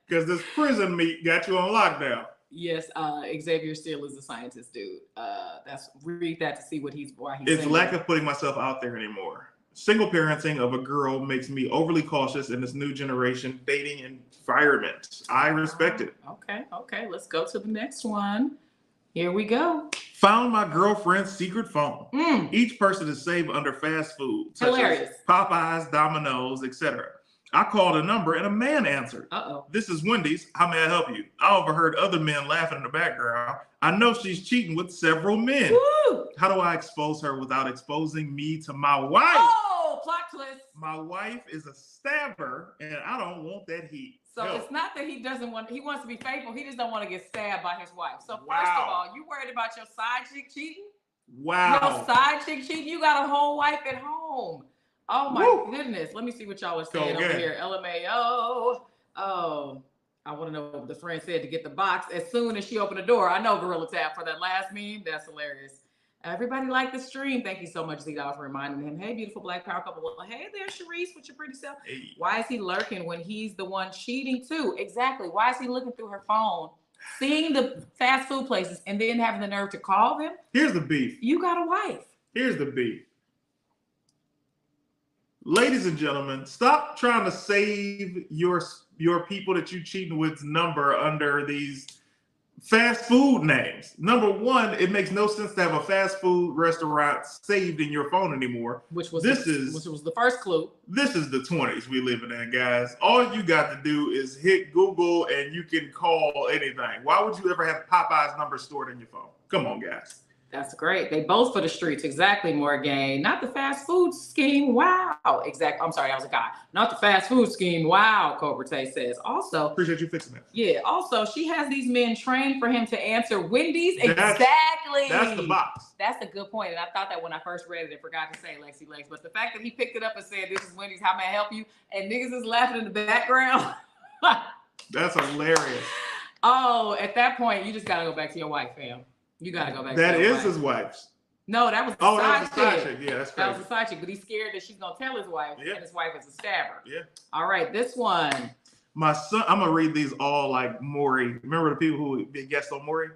because this prison meat got you on lockdown. Yes, Xavier Steele is a scientist, dude. Read that to see why he's It's lack of putting myself out there anymore. Single parenting of a girl makes me overly cautious in this new generation dating environment. I respect it. Okay. Let's go to the next one. Here we go. Found my girlfriend's secret phone. Each person is saved under fast food, such Hilarious. as Popeyes, Domino's, etc. I called a number and a man answered. Uh-oh. This is Wendy's. How may I help you? I overheard other men laughing in the background. I know she's cheating with several men. Woo! How do I expose her without exposing me to my wife? Oh, plot twist. My wife is a stabber, and I don't want that heat. So Help. It's not that he wants to be faithful. He just don't want to get stabbed by his wife. So first Wow. of all, you worried about your side chick cheating? Wow. Your side chick cheating? You got a whole wife at home. Oh my goodness. Let me see what y'all are saying over here. LMAO. Oh, I want to know what the friend said to get the box. As soon as she opened the door, I know Gorilla Tap for that last meme. That's hilarious. Everybody liked the stream. Thank you so much, Z-Doll, for reminding him. Hey, beautiful Black Power couple. Well, hey there, Sharice, with your pretty self. Hey. Why is he lurking when he's the one cheating too? Exactly. Why is he looking through her phone, seeing the fast food places, and then having the nerve to call them? Here's the beef. You got a wife. Here's the beef. Ladies and gentlemen, stop trying to save your people that you cheating with's number under these fast food names. Number one, it makes no sense to have a fast food restaurant saved in your phone anymore. Which was the first clue. This is the 20s we living in, guys. All you got to do is hit Google and you can call anything. Why would you ever have Popeye's number stored in your phone? Come on, guys. That's great. They both for the streets. Exactly, Morgan. Not the fast food scheme. Wow. Exactly. I'm sorry, I was a guy. Not the fast food scheme. Wow, Cobra Tay says. Also, Appreciate you fixing that. yeah, also, she has these men trained for him to answer Wendy's. Exactly. That's the box. That's a good point. And I thought that when I first read it, I forgot to say Lexi Lex. But the fact that he picked it up and said, this is Wendy's, how may I help you? And niggas is laughing in the background. That's hilarious. Oh, at that point, you just got to go back to your wife, fam. You got to go back to your wife. That is his wife's. No, that was the that was side the side chick. chick. Yeah, that's crazy. That was the side chick, but he's scared that she's going to tell his wife, Yeah. and his wife is a stabber. Yeah. All right, this one. My son, I'm gonna read these all like Maury. Remember the people who be guests on Maury?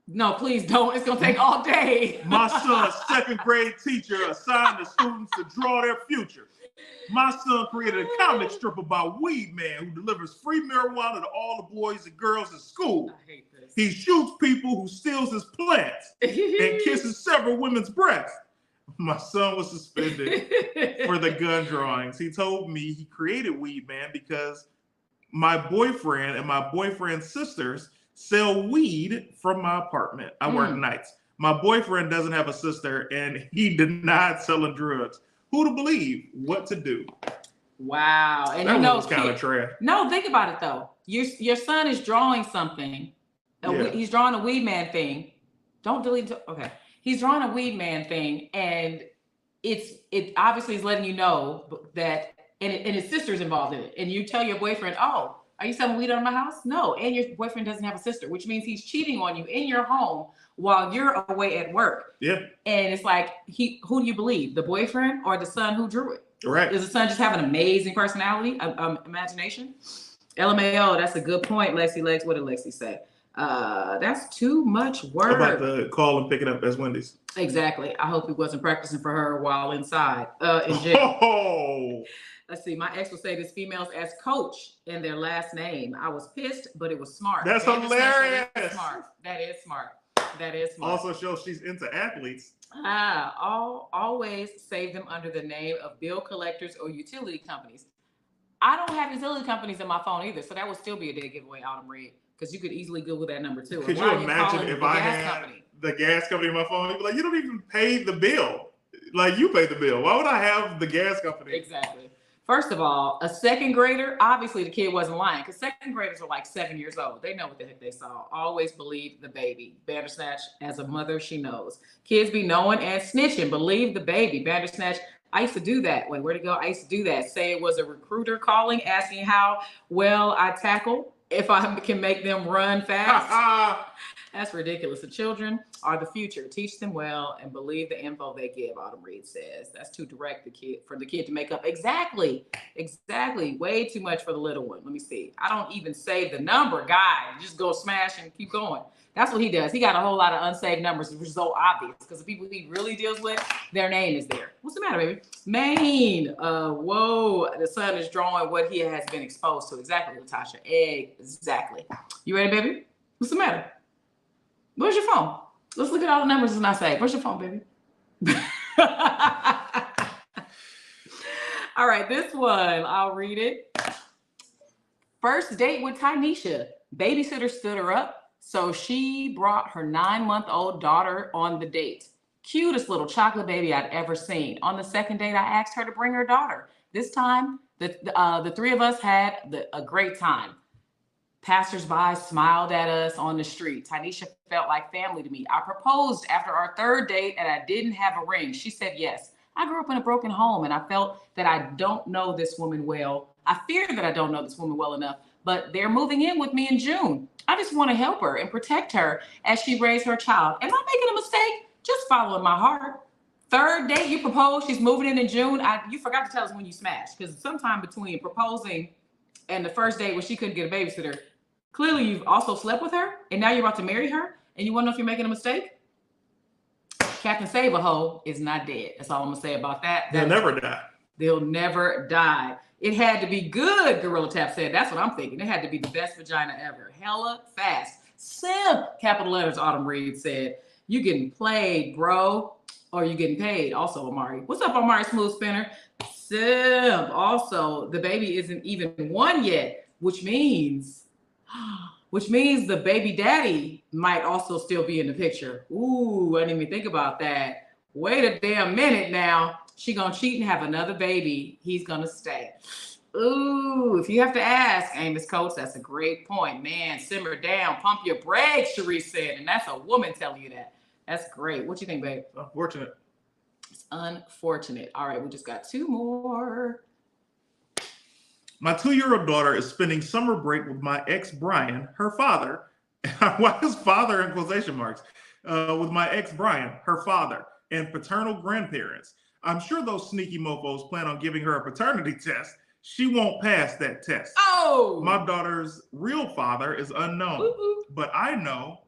No, please don't. It's gonna take all day. My son's second grade teacher assigned the students to draw their future. My son created a comic strip about Weed Man who delivers free marijuana to all the boys and girls in school. I hate this. He shoots people who steals his plants and kisses several women's breasts. My son was suspended for the gun drawings. He told me he created Weed Man because my boyfriend and my boyfriend's sisters sell weed from my apartment. I work nights. My boyfriend doesn't have a sister and he denied selling drugs. Who to believe? What to do? Wow. And that you know, was kind of trash. No, think about it though. Your son is drawing something. He's drawing a Weed Man thing. Don't delete it. Okay. He's drawing a Weed Man thing, and it obviously is letting you know that, and his sister's involved in it. And you tell your boyfriend, oh, are you selling weed out of my house? No. And your boyfriend doesn't have a sister, which means he's cheating on you in your home while you're away at work. Yeah. And it's like, who do you believe? The boyfriend or the son who drew it? Right. Does the son just have an amazing personality, imagination? LMAO, that's a good point, Lexi Lex. What did Lexi say? That's too much work. About the call and pick it up as Wendy's. Exactly. I hope he wasn't practicing for her while inside in jail. Oh. Let's see. My ex will say this females as coach in their last name. I was pissed, but it was smart. That's hilarious. That is smart. That is smart. That is smart. Also shows she's into athletes. Always save them under the name of bill collectors or utility companies. I don't have utility companies in my phone either, so that would still be a dead giveaway, Autumn Reed, because you could easily Google that number too. Could you imagine if I had the gas company in my phone? You'd be like, you don't even pay the bill. Like, you pay the bill. Why would I have the gas company? Exactly. First of all, a second grader, obviously the kid wasn't lying, because second graders are like 7 years old. They know what the heck they saw. Always believe the baby. Bandersnatch, as a mother, she knows. Kids be knowing and snitching. Believe the baby. Bandersnatch, I used to do that. Wait, where'd it go? I used to do that. Say it was a recruiter calling, asking how well I tackle, if I can make them run fast. That's ridiculous. The children are the future. Teach them well and believe the info they give, Autumn Reed says. That's too direct for the kid to make up. Exactly. Way too much for the little one. Let me see. I don't even save the number, guy. Just go smash and keep going. That's what he does. He got a whole lot of unsaved numbers, which is so obvious because the people he really deals with, their name is there. What's the matter, baby? Maine. Whoa. The son is drawing what he has been exposed to. Exactly, Latasha. Exactly. You ready, baby? What's the matter? Where's your phone? Let's look at all the numbers it's not saved. Where's your phone, baby? All right, this one, I'll read it. First date with Tynesha. Babysitter stood her up, so she brought her 9-month-old daughter on the date. Cutest little chocolate baby I'd ever seen. On the second date, I asked her to bring her daughter. This time, the three of us had a great time. Passersby smiled at us on the street. Tynesha felt like family to me. I proposed after our third date and I didn't have a ring. She said yes. I grew up in a broken home and I felt that I don't know this woman well. I fear that I don't know this woman well enough, but they're moving in with me in June. I just want to help her and protect her as she raised her child. Am I making a mistake? Just following my heart. Third date, you propose, she's moving in June. You forgot to tell us when you smashed, because sometime between proposing and the first date when she couldn't get a babysitter, clearly you've also slept with her and now you're about to marry her and you want to know if you're making a mistake? Captain Save-A-Ho is not dead. That's all I'm going to say about that. They'll never die. They'll never die. It had to be good, Gorilla Tap said. That's what I'm thinking. It had to be the best vagina ever. Hella fast. Simp, capital letters, Autumn Reed said. You getting played, bro, or you getting paid? Also, Amari. What's up, Amari Smooth Spinner? Simp. Also, the baby isn't even one yet, which means the baby daddy might also still be in the picture. Ooh, I didn't even think about that. Wait a damn minute now. She gonna cheat and have another baby. He's gonna stay. Ooh, if you have to ask, Amos Coates, that's a great point. Man, simmer down, pump your brakes, Sharice said. And that's a woman telling you that. That's great. What you think, babe? Unfortunate. It's unfortunate. All right, we just got 2 more. My 2-year-old daughter is spending summer break with my ex, Brian, her father. Why is father in quotation marks? With my ex, Brian, her father, and paternal grandparents. I'm sure those sneaky mofos plan on giving her a paternity test. She won't pass that test. Oh! My daughter's real father is unknown, but I know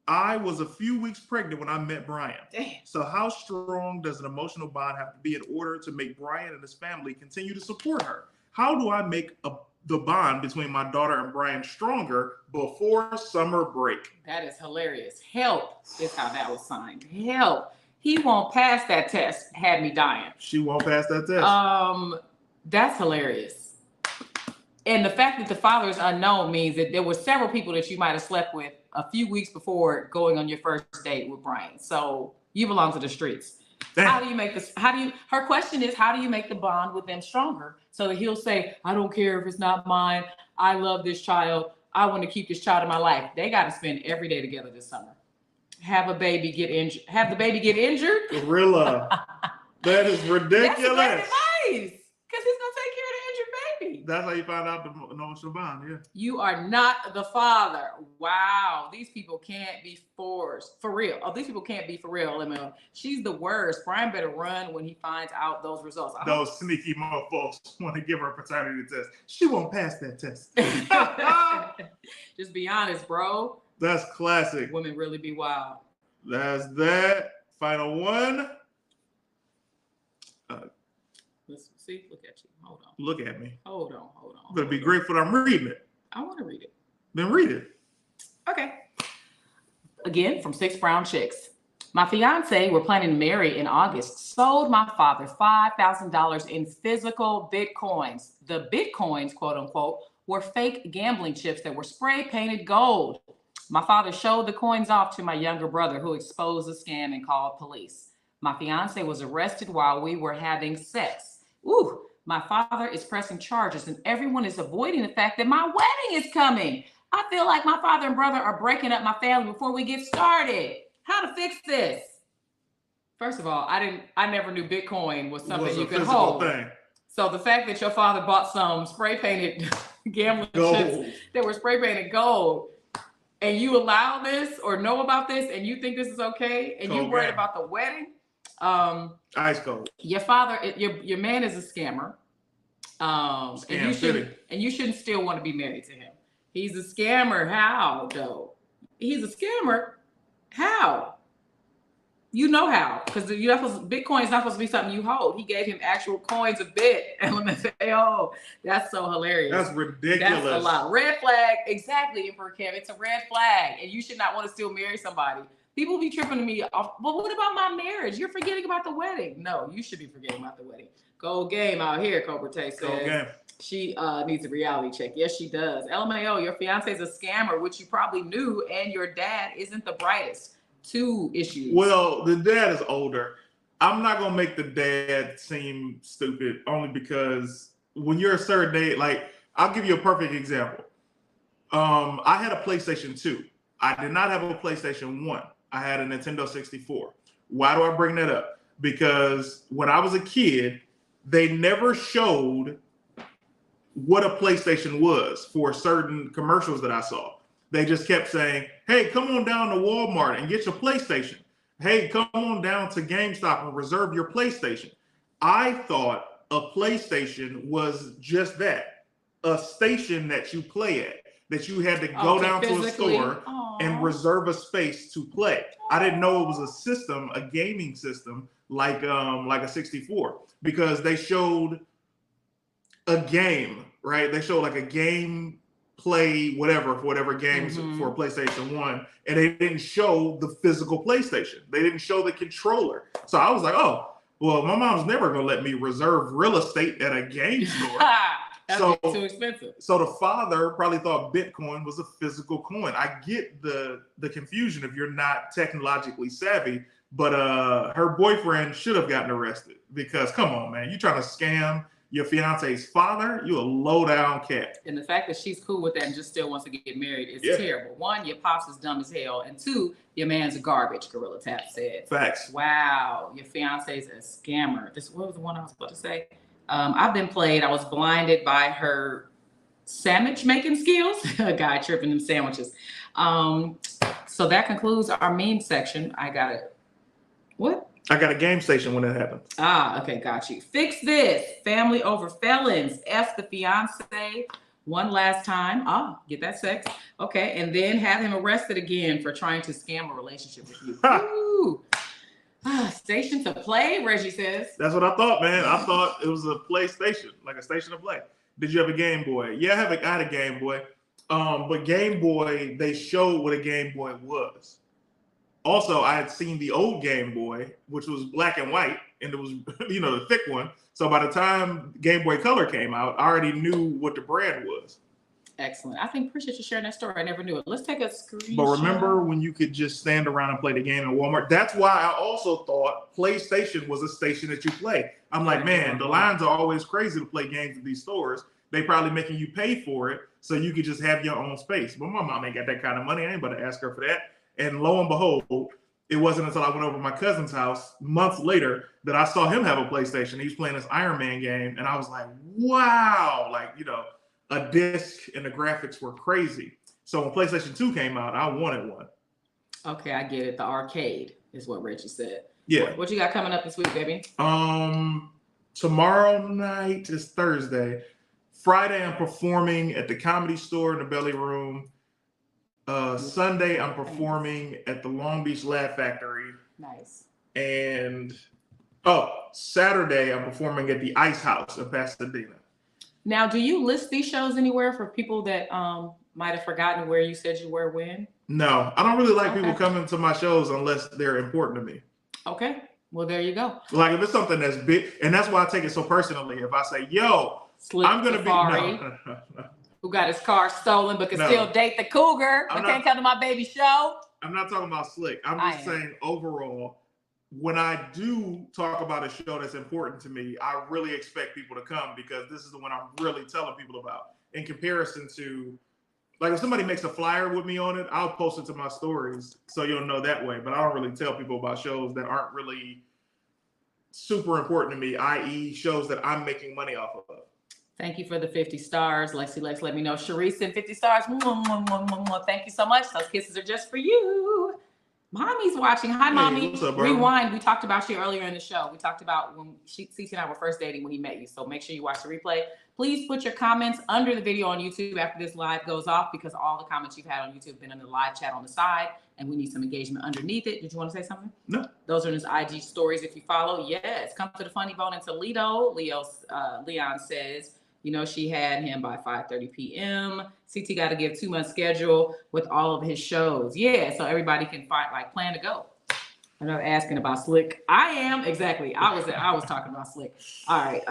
I was a few weeks pregnant when I met Brian. Damn. So how strong does an emotional bond have to be in order to make Brian and his family continue to support her? How do I make the bond between my daughter and Brian stronger before summer break? That is hilarious. Help is how that was signed. Help. He won't pass that test. Had me dying. She won't pass that test. That's hilarious. And the fact that the father is unknown means that there were several people that you might have slept with a few weeks before going on your first date with Brian. So you belong to the streets. Damn. How do you make this? Her question is, how do you make the bond with them stronger? So that he'll say, I don't care if it's not mine. I love this child. I want to keep this child in my life. They got to spend every day together this summer. Have a baby get injured. Have the baby get injured. Gorilla. That is ridiculous. That's great advice. Because he's going to take care of the injured baby. That's how you find out the emotional bond, yeah. You are not the father. Wow. These people can't be forced. For real. Oh, these people can't be for real, LML. She's the worst. Brian better run when he finds out those results. Those sneaky motherfuckers want to give her a paternity test. She won't pass that test. Just be honest, bro. That's classic. Women really be wild. That's that. Final one. Let's see. Look at you. Hold on. Look at me. Hold on. You better be grateful I'm reading it. I want to read it. Then read it. Okay. Again, from 6 Brown Chicks. My fiance, we're planning to marry in August, sold my father $5,000 in physical Bitcoins. The Bitcoins, quote unquote, were fake gambling chips that were spray painted gold. My father showed the coins off to my younger brother, who exposed the scam and called police. My fiance was arrested while we were having sex. Ooh, my father is pressing charges and everyone is avoiding the fact that my wedding is coming. I feel like my father and brother are breaking up my family before we get started. How to fix this? First of all, I never knew Bitcoin was something you could hold. Thing. So the fact that your father bought some spray painted gambling chips that were spray painted gold, and you allow this or know about this, and you think this is okay, and you worried about the wedding. Ice cold. Your father, your man is a scammer. And you shouldn't still want to be married to him. He's a scammer. How though? He's a scammer. How? You know how, because Bitcoin is not supposed to be something you hold. He gave him actual coins of bit. LMFAO. That's so hilarious. That's ridiculous. That's a lot. Red flag. Exactly, Emperor Kev. It's a red flag, and you should not want to still marry somebody. People be tripping to me off. But what about my marriage? You're forgetting about the wedding. No, you should be forgetting about the wedding. Gold game out here, Cobra Tay says. Gold game. She needs a reality check. Yes, she does. LMAO, your fiance is a scammer, which you probably knew, and your dad isn't the brightest. 2 issues. Well, the dad is older. I'm not gonna make the dad seem stupid only because when you're a certain age, like I'll give you a perfect example. I had a PlayStation 2. I did not have a PlayStation 1. I had a Nintendo 64. Why do I bring that up? Because when I was a kid, they never showed what a PlayStation was for certain commercials that I saw. They just kept saying, hey, come on down to Walmart and get your PlayStation. Hey, come on down to GameStop and reserve your PlayStation. I thought a PlayStation was just that, a station that you play at, that you had to go down to a store and reserve a space to play. I didn't know it was a system, a gaming system like a 64, because they showed a game, right? They showed like a game play, whatever, for whatever games for PlayStation 1, and they didn't show the physical PlayStation. They didn't show the controller. So I was like, oh, well, my mom's never gonna let me reserve real estate at a game store. That'd be too expensive. So the father probably thought Bitcoin was a physical coin. I get the confusion if you're not technologically savvy, but her boyfriend should have gotten arrested because come on, man, you trying to scam your fiance's father? You a low down cat. And the fact that she's cool with that and just still wants to get married is terrible. One, your pops is dumb as hell, and two, your man's garbage. Gorilla Tap said. Facts. Wow, your fiance's a scammer. What was the one I was about to say? I've been played. I was blinded by her sandwich making skills. A guy tripping them sandwiches. So that concludes our meme section. I got it. What? I got a game station when that happens. Okay, got you. Fix this. Family over felons. F the fiance one last time. Get that sex. Okay, and then have him arrested again for trying to scam a relationship with you. Ooh. Station to play, Reggie says. That's what I thought, man. I thought it was a PlayStation, like a station to play. Did you have a Game Boy? Yeah, I had a Game Boy. But Game Boy, they showed what a Game Boy was. Also, I had seen the old Game Boy, which was black and white, and it was, the thick one. So by the time Game Boy Color came out, I already knew what the brand was. Excellent. Appreciate you sharing that story. I never knew it. Let's take a screenshot. But remember when you could just stand around and play the game in Walmart? That's why I also thought PlayStation was a station that you play. I'm like, man, the lines are always crazy to play games at these stores. They probably making you pay for it so you could just have your own space. But my mom ain't got that kind of money. I ain't about to ask her for that. And lo and behold, it wasn't until I went over to my cousin's house months later that I saw him have a PlayStation. He was playing this Iron Man game. And I was like, wow, a disc and the graphics were crazy. So when PlayStation 2 came out, I wanted one. Okay, I get it. The arcade is what Reggie said. Yeah. What you got coming up this week, baby? Tomorrow night is Thursday. Friday, I'm performing at the Comedy Store in the Belly Room. Sunday, I'm performing at the Long Beach Laugh Factory. Nice. And Saturday, I'm performing at the Ice House in Pasadena. Now, do you list these shows anywhere for people that might have forgotten where you said you were when? No, I don't really like people coming to my shows unless they're important to me. Okay. Well, there you go. Like if it's something that's big, and that's why I take it so personally. If I say, yo, Slick I'm going to be... No. Who got his car stolen but can still date the cougar, but can't come to my baby show. I'm not talking about Slick. I'm just saying overall, when I do talk about a show that's important to me, I really expect people to come because this is the one I'm really telling people about. In comparison to, like if somebody makes a flyer with me on it, I'll post it to my stories so you'll know that way. But I don't really tell people about shows that aren't really super important to me, i.e. shows that I'm making money off of. Thank you for the 50 stars. Lexi Lex let me know. Sharice sent 50 stars. Thank you so much. Those kisses are just for you. Mommy's watching. Hi, Mommy. What's up, bro? Rewind. We talked about you earlier in the show. We talked about when Cece and I were first dating when he met you. So make sure you watch the replay. Please put your comments under the video on YouTube after this live goes off because all the comments you've had on YouTube have been in the live chat on the side and we need some engagement underneath it. Did you want to say something? No. Those are his IG stories if you follow. Yes. Come to the Funny Bone in Toledo. Leon says, she had him by 5:30 p.m. CT got to give 2 months schedule with all of his shows. Yeah, so everybody can plan to go. I'm not asking about Slick. I am exactly. I was talking about Slick. All right.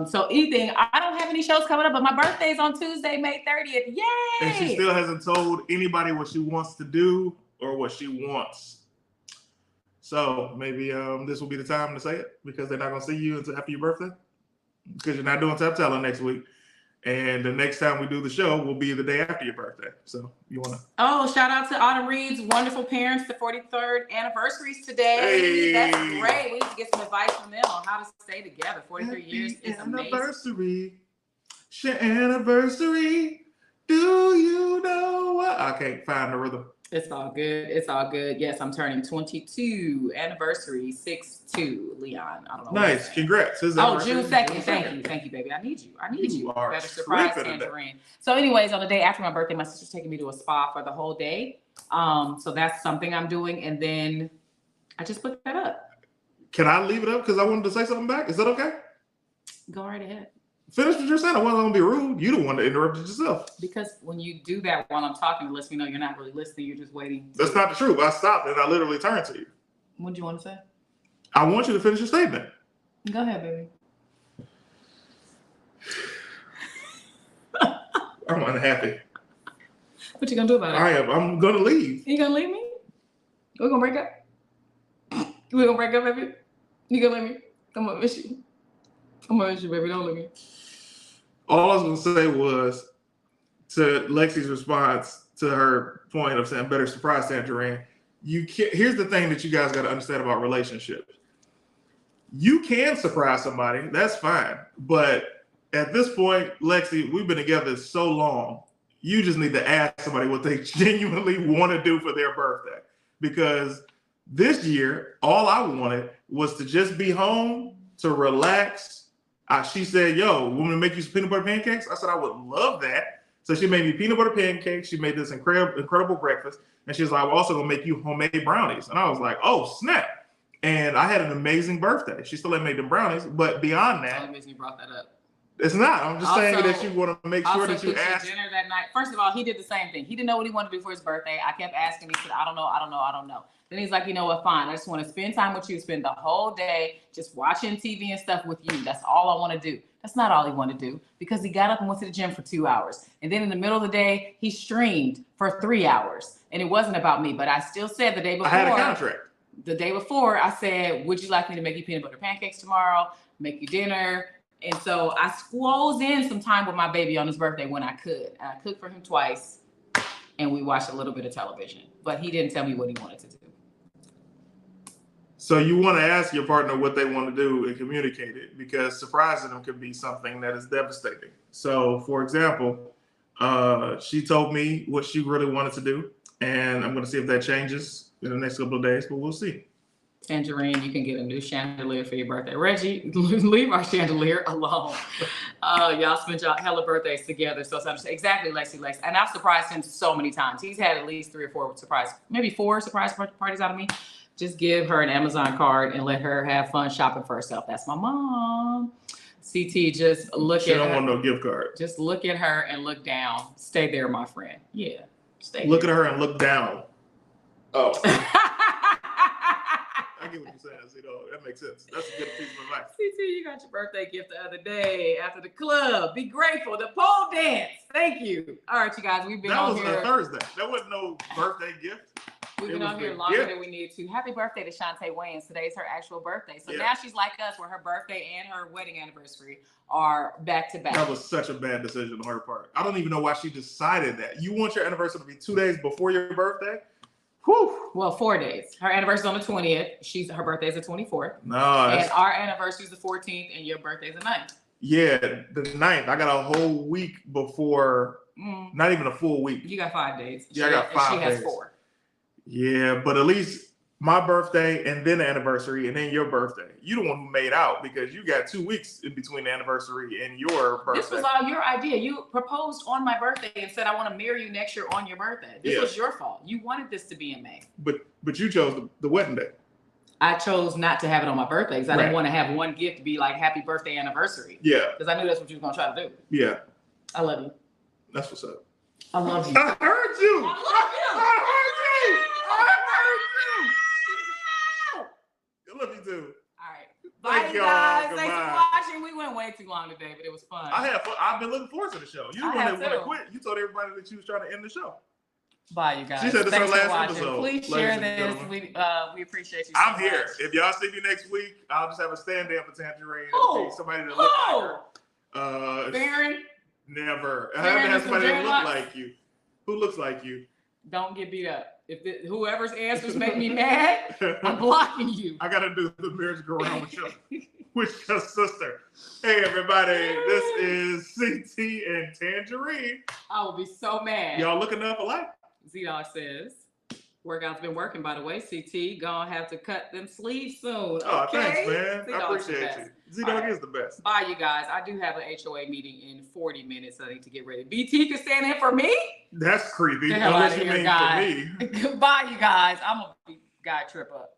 So anything. I don't have any shows coming up, but my birthday's on Tuesday, May 30th. Yay! And she still hasn't told anybody what she wants to do or what she wants. So maybe this will be the time to say it because they're not gonna see you until after your birthday. Because you're not doing Tap Talent next week. And the next time we do the show will be the day after your birthday. So you want to... Oh, shout out to Autumn Reed's wonderful parents. The 43rd anniversaries today. Hey. That's great. We need to get some advice from them on how to stay together. 43 years is amazing. Anniversary. Do you know what? I can't find the rhythm. It's all good. It's all good. Yes, I'm turning 22. Anniversary 6/2. Leon. I don't know. Nice. Congrats. June 2nd. Thank you, baby. I need you. You are better surprise Tanjareen. So, anyways, on the day after my birthday, my sister's taking me to a spa for the whole day. So that's something I'm doing, and then I just put that up. Can I leave it up because I wanted to say something back? Is that okay? Go right ahead. Finish what you're saying. I wasn't going to be rude. You the one that interrupted yourself. Because when you do that while I'm talking, it lets me know you're not really listening. You're just waiting. That's not the truth. I stopped and I literally turned to you. What do you want to say? I want you to finish your statement. Go ahead, baby. I'm unhappy. What you gonna do about it? I am. I'm gonna leave. You gonna leave me? We're gonna break up? We're gonna break up, baby? You gonna leave me? I'm gonna miss you. I'm gonna miss you, baby. Don't leave me. All I was gonna say was to Lexi's response to her point of saying better surprise Tanjareen. You can't. Here's the thing that you guys got to understand about relationships. You can surprise somebody. That's fine. But at this point, Lexi, we've been together so long. You just need to ask somebody what they genuinely want to do for their birthday. Because this year, all I wanted was to just be home, to relax. She said, yo, want me to make you some peanut butter pancakes? I said, I would love that. So she made me peanut butter pancakes. She made this incredible breakfast. And she was like, I'm also going to make you homemade brownies. And I was like, oh, snap. And I had an amazing birthday. She still had made them brownies. But beyond that. The only reason you brought that up. It's not. I'm just saying that you want to make sure that you ask. Dinner that night. First of all, he did the same thing. He didn't know what he wanted to do for his birthday. I kept asking. He said, I don't know. Then he's like, you know what? Fine. I just want to spend time with you. Spend the whole day just watching TV and stuff with you. That's all I want to do. That's not all he wanted to do because he got up and went to the gym for 2 hours. And then in the middle of the day, he streamed for 3 hours. And it wasn't about me, but I still said the day before. I had a contract. The day before, I said, would you like me to make you peanut butter pancakes tomorrow? Make you dinner? And so I squoze in some time with my baby on his birthday when I could. And I cooked for him twice and we watched a little bit of television, but he didn't tell me what he wanted to do. So you want to ask your partner what they want to do and communicate it because surprising them could be something that is devastating. So for example, she told me what she really wanted to do and I'm going to see if that changes in the next couple of days, but we'll see. Tanjareen, you can get a new chandelier for your birthday. Reggie, leave our chandelier alone. Y'all spent y'all hella birthdays together. So exactly, Lexi. And I've surprised him so many times. He's had at least 3 or 4 maybe 4 surprise parties out of me. Just give her an Amazon card and let her have fun shopping for herself. That's my mom. CT, just look at her. She don't want no gift card. Just look at her and look down. Stay there, my friend. Yeah, stay Look there. at her and look down. Oh. I get what you're saying, Zito. That makes sense. That's a good piece of advice. CT, you got your birthday gift the other day after the club. Be grateful. The pole dance. Thank you. All right, you guys. We've been on here. That was a Thursday. That wasn't no birthday gift. We've been on here longer than we needed to. Happy birthday to Shantae Wayans. Today's her actual birthday. So now she's like us, where her birthday and her wedding anniversary are back to back. That was such a bad decision on her part. I don't even know why she decided that. You want your anniversary to be 2 days before your birthday? Whew. Well, 4 days. Her anniversary is on the 20th. Her birthday's the 24th. No. And our anniversary is the 14th, and your birthday's the 9th. Yeah, the 9th. I got a whole week before. Not even a full week. You got 5 days. Yeah, I got 5 days. She has 4. Yeah, but at least my birthday and then the anniversary and then your birthday. You the one who made out because you got 2 weeks in between the anniversary and your birthday. This was all your idea. You proposed on my birthday and said, I want to marry you next year on your birthday. This was your fault. You wanted this to be in May. But you chose the wedding day. I chose not to have it on my birthday because I didn't want to have one gift to be like happy birthday anniversary. Yeah. Because I knew that's what you were going to try to do. Yeah. I love you. That's what's up. I love you. I heard you. I love you. I heard you. I love you too. All right. Bye, you guys. Thanks for watching. We went way too long today, but it was fun. I had fun. I've been looking forward to the show. You the one that want to quit. You told everybody that you was trying to end the show. Bye, you guys. She said this is her last episode. Please share this. We appreciate you so I'm here. much. If y'all see me next week, I'll just have a stand-in for Tanjareen. Somebody that looks like her. Baron? Never. I have to have somebody that looks like you. Who looks like you? Don't get beat up. If whoever's answers make me mad, I'm blocking you. I gotta do the marriage go around with your sister. Hey everybody, this is CT and Tanjareen. I will be so mad. Y'all looking up alike? Z-Dog says. Workout's been working, by the way. CT gonna have to cut them sleeves soon. Oh, okay? Thanks, man. I appreciate you. Z-Dog is the best. Bye, you guys. I do have an HOA meeting in 40 minutes. I need to get ready. BT can stand in for me? That's creepy. Unless you mean for me. Bye, you guys. I'm a guy trip up.